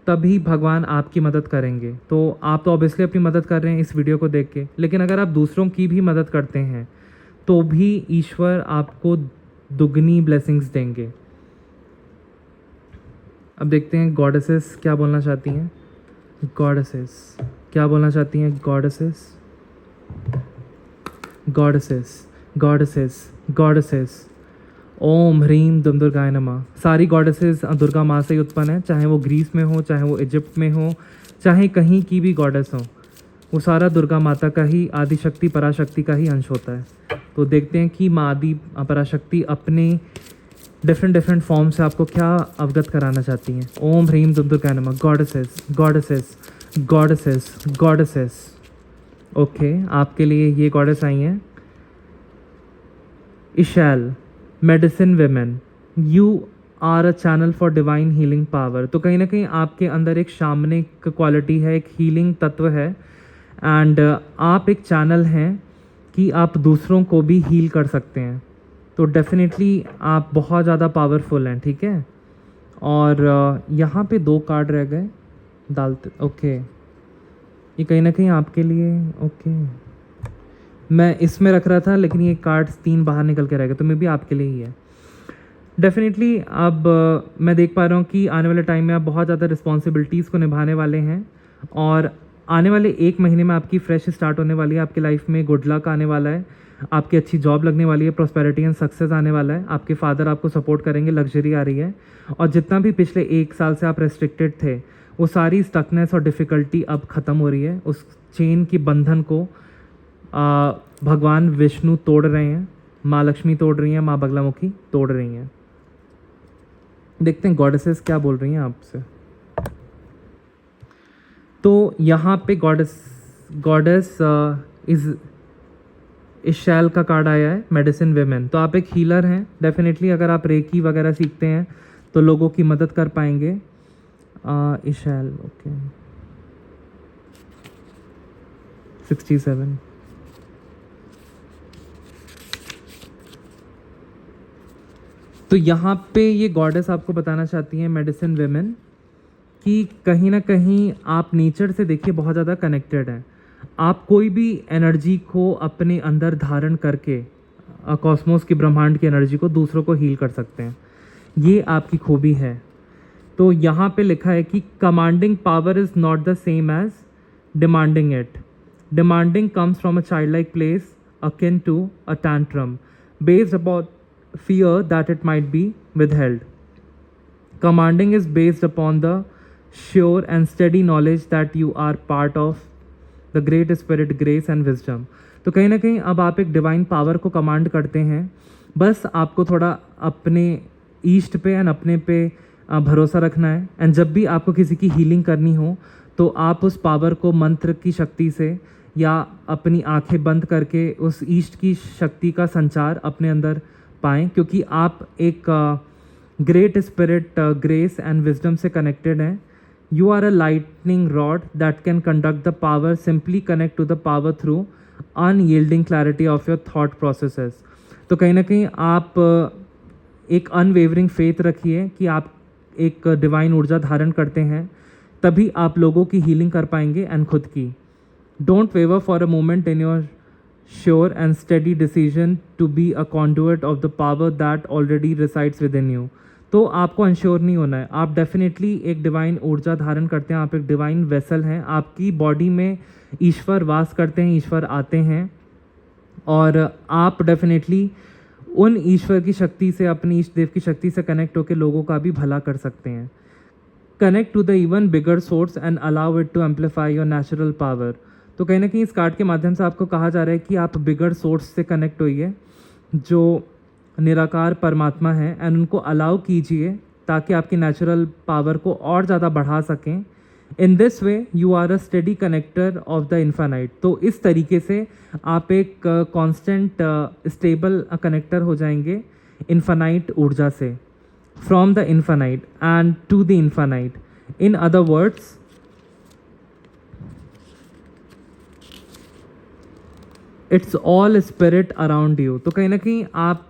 तभी भगवान आपकी मदद करेंगे। तो आप तो ऑब्वियसली अपनी मदद कर रहे हैं इस वीडियो को देख के, लेकिन अगर आप दूसरों की भी मदद करते हैं तो भी ईश्वर आपको दुगनी ब्लेसिंग्स देंगे। अब देखते हैं गॉडेसेस क्या बोलना चाहती हैं। गॉडेसेस क्या बोलना चाहती हैं? गॉडेसेस गॉडेसेस गॉडेसेस गॉडेसेस ओम ह्रीम दुम दुर्गाय नमः। सारी गॉडेसेस दुर्गा माँ से ही उत्पन्न है, चाहे वो ग्रीस में हो, चाहे वो इजिप्ट में हो, चाहे कहीं की भी गॉडेस हो, वो सारा दुर्गा माता का ही, आदिशक्ति पराशक्ति का ही अंश होता है। तो देखते हैं कि माँ आदि पराशक्ति अपने डिफरेंट फॉर्म से आपको क्या अवगत कराना चाहती हैं। ओम ह्रीम दुम दुर्गाय नमः। Goddesses goddesses goddesses goddesses. Okay, आपके लिए ये गॉडेस आई हैं। Ixchel, medicine women, you are a channel for divine healing power. तो कहीं ना कहीं आपके अंदर एक शामनिक क्वालिटी है, एक हीलिंग तत्व है। एंड आप एक चैनल हैं कि आप दूसरों को भी हील कर सकते हैं। तो डेफिनेटली आप बहुत ज़्यादा पावरफुल हैं, ठीक है। और यहाँ पे 2 कार्ड रह गए डालते। ओके, ये कहीं ना कहीं आपके लिए। ओके, मैं इसमें रख रहा था लेकिन ये कार्ड्स 3 बाहर निकल के रह गए, तो मे भी आपके लिए ही है। डेफिनेटली अब मैं देख पा रहा हूँ कि आने वाले टाइम में आप बहुत ज़्यादा रिस्पॉन्सिबिलिटीज़ को निभाने वाले हैं। और आने वाले 1 महीने में आपकी फ्रेश स्टार्ट होने वाली है। आपकी लाइफ में गुड लक आने वाला है, आपकी अच्छी जॉब लगने वाली है, प्रॉस्पेरिटी एंड सक्सेस आने वाला है। आपके फादर आपको सपोर्ट करेंगे, लग्जरी आ रही है। और जितना भी पिछले 1 साल से आप रेस्ट्रिक्टेड थे, वो सारी स्टकनेस और डिफ़िकल्टी अब ख़त्म हो रही है। उस चेन की बंधन को भगवान विष्णु तोड़ रहे हैं, माँ लक्ष्मी तोड़ रही हैं, माँ बगलामुखी तोड़ रही हैं। देखते हैं गॉडेसेस क्या बोल रही हैं आपसे। तो यहाँ पे गॉडेस इस शैल का कार्ड आया है, मेडिसिन वेमेन। तो आप एक हीलर हैं डेफिनेटली। अगर आप रेकी वगैरह सीखते हैं तो लोगों की मदद कर पाएंगे। इशैल, ओके, 67। तो यहाँ पे ये गॉडेस आपको बताना चाहती हैं, मेडिसिन वेमेन, कि कहीं ना कहीं आप नेचर से देखिए बहुत ज़्यादा कनेक्टेड हैं। आप कोई भी एनर्जी को अपने अंदर धारण करके कॉस्मोस की, ब्रह्मांड की एनर्जी को दूसरों को हील कर सकते हैं। ये आपकी खूबी है। तो यहाँ पे लिखा है कि commanding power is not the same as demanding it. Demanding comes from a child like place akin to a tantrum based about fear that it might be withheld. Commanding is based upon the sure and steady knowledge that you are part of the great spirit, grace and wisdom. तो कहीं ना कहीं अब आप एक divine power को command करते हैं। बस आपको थोड़ा अपने ईस्ट पे एंड अपने पे भरोसा रखना है। एंड जब भी आपको किसी की हीलिंग करनी हो तो आप उस पावर को मंत्र की शक्ति से या अपनी आंखें बंद करके उस ईस्ट की शक्ति का संचार अपने अंदर पाएँ, क्योंकि आप एक great spirit, grace and wisdom से कनेक्टेड हैं। You are a lightning rod that can conduct the power, simply connect to the power through unyielding clarity of your thought processes. तो कहीं ना कहीं आप एक अनवेवरिंग फेथ रखिए कि आप एक डिवाइन ऊर्जा धारण करते हैं, तभी आप लोगों की हीलिंग कर पाएंगे एंड खुद की। Don't waver for a moment in your sure and steady decision to be a conduit of the power that already resides within you। तो आपको अनश्योर नहीं होना है। आप डेफिनेटली एक डिवाइन ऊर्जा धारण करते हैं, आप एक डिवाइन वेसल हैं। आपकी बॉडी में ईश्वर वास करते हैं, ईश्वर आते हैं, और आप डेफिनेटली उन ईश्वर की शक्ति से, अपनी इष्ट देव की शक्ति से कनेक्ट होकर लोगों का भी भला कर सकते हैं। Connect to the even bigger source and allow it to amplify your natural power. तो कहीं ना कहीं इस कार्ड के माध्यम से आपको कहा जा रहा है कि आप बिगर सोर्स से कनेक्ट होइए, जो निराकार परमात्मा है, एंड उनको अलाउ कीजिए ताकि आपकी नेचुरल पावर को और ज़्यादा बढ़ा सकें in this way you are a steady connector of the infinite. तो इस तरीके से आप एक कांस्टेंट स्टेबल कनेक्टर हो जाएंगे इन्फानाइट ऊर्जा से, from the infinite and to the infinite. In other words, it's all spirit around you. तो कहीं ना कहीं आप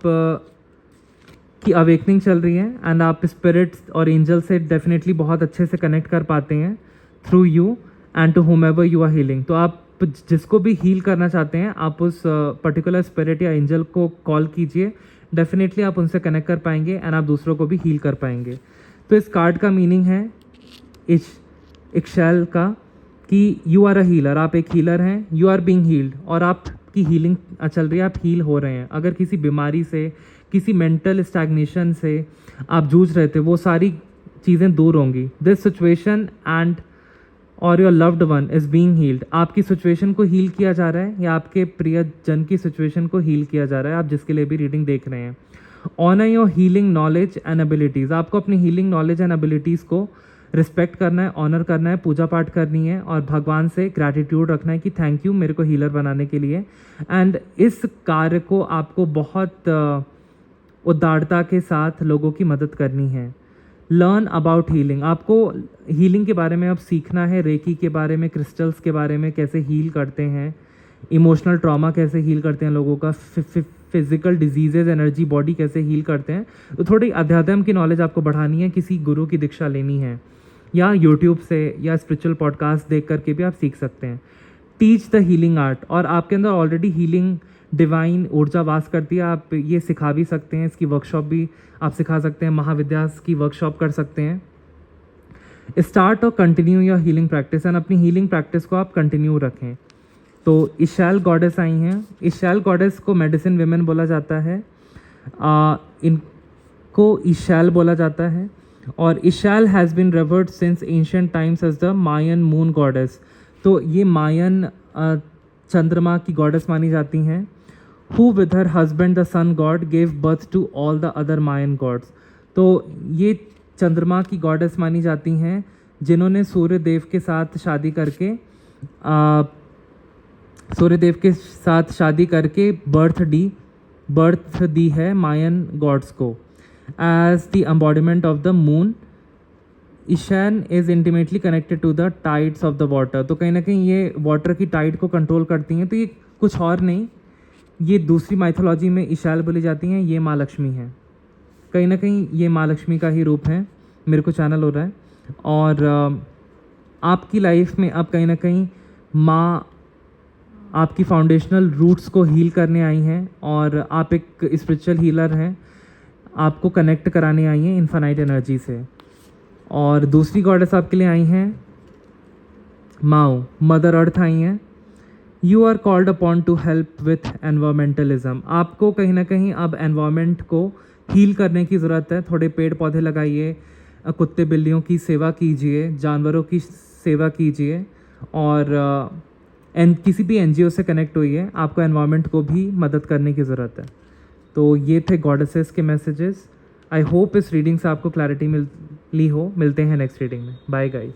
की अवेकनिंग चल रही है एंड आप स्पिरिट्स और एंजल से डेफिनेटली बहुत अच्छे से कनेक्ट कर पाते हैं through you and to whomever you are healing. तो आप जिसको भी हील करना चाहते हैं आप उस पर्टिकुलर स्पिरिट या एंजल को कॉल कीजिए, डेफिनेटली आप उनसे कनेक्ट कर पाएंगे एंड आप दूसरों को भी हील कर पाएंगे। तो इस कार्ड का मीनिंग है इक्शैल का कि यू आर अ हीलर, आप एक हीलर हैं, यू आर बीइंग हील्ड, और आपकी हीलिंग चल रही है, आप हील हो रहे हैं। अगर किसी बीमारी से, किसी मेंटल स्टैग्नेशन से आप जूझ रहे थे, वो सारी चीज़ें दूर होंगी। दिस सिचुएशन एंड और your loved one is being healed. आपकी सिचुएशन को हील किया जा रहा है या आपके प्रियजन की सिचुएशन को हील किया जा रहा है, आप जिसके लिए भी रीडिंग देख रहे हैं। Honour your healing knowledge and abilities. आपको अपनी हीलिंग नॉलेज एंड एबिलिटीज़ को रिस्पेक्ट करना है, ऑनर करना है, पूजा पाठ करनी है और भगवान से ग्रैटिट्यूड रखना है कि थैंक यू मेरे को हीलर बनाने के लिए। एंड इस कार्य को आपको बहुत उदारता के साथ लोगों की मदद करनी है। Learn about healing. आपको हीलिंग के बारे में अब सीखना है, रेकी के बारे में, क्रिस्टल्स के बारे में, कैसे हील करते हैं, इमोशनल ट्रॉमा कैसे हील करते हैं लोगों का, फिजिकल डिजीजेज, एनर्जी बॉडी कैसे हील करते हैं। तो थोड़ी अध्यात्म की नॉलेज आपको बढ़ानी है, किसी गुरु की दीक्षा लेनी है या यूट्यूब से या स्पिरिचुअल पॉडकास्ट देख करके भी आप सीख सकते हैं। Teach the healing art. और आपके अंदर ऑलरेडी हीलिंग डिवाइन ऊर्जा वास करती है, आप ये सिखा भी सकते हैं, इसकी वर्कशॉप भी आप सिखा सकते हैं, महाविद्यास की वर्कशॉप कर सकते हैं। स्टार्ट और continue your healing practice, and अपनी हीलिंग प्रैक्टिस को आप कंटिन्यू रखें। तो इशैल गॉडेस आई हैं। इशैल गॉडेस को मेडिसिन विमेन बोला जाता है, इनको इशैल बोला जाता है। और Ixchel has been revered since ancient times as the Mayan moon goddess. तो ये मायन चंद्रमा की गॉडेस मानी जाती हैं। Who with her husband the sun god gave birth to all the other Mayan God's. तो ये चंद्रमा की गॉडेस मानी जाती हैं जिन्होंने सूर्य देव के साथ शादी करके बर्थ दी है मायन गॉड्स को as the embodiment of the moon. ईशान is intimately connected to the tides of the water. तो कहीं ना कहीं ये वाटर की टाइड को कंट्रोल करती हैं। तो ये कुछ और नहीं, ये दूसरी माइथोलॉजी में इशाल बोली जाती हैं, ये माँ लक्ष्मी हैं। कहीं ना कहीं ये माँ लक्ष्मी का ही रूप है, मेरे को चैनल हो रहा है। और आपकी लाइफ में अब कहीं ना कहीं माँ आपकी फाउंडेशनल रूट्स को हील करने आई हैं और आप एक स्पिरिचुअल हीलर हैं, आपको कनेक्ट कराने आई हैं इन्फानाइट एनर्जी से। और दूसरी गॉडेस आपके लिए आई हैं माओ, मदर अर्थ आई हैं। You are called upon to help with environmentalism. आपको कहीं ना कहीं अब एनवायरमेंट को हील करने की ज़रूरत है। थोड़े पेड़ पौधे लगाइए, कुत्ते बिल्लियों की सेवा कीजिए, जानवरों की सेवा कीजिए और किसी भी NGO से कनेक्ट होइए, आपको एनवायरमेंट को भी मदद करने की ज़रूरत है। तो ये थे गॉडेसेस के मैसेजेस। आई होप इस रीडिंग से आपको क्लैरिटी मिली हो। मिलते हैं नेक्स्ट रीडिंग में। Bye guys.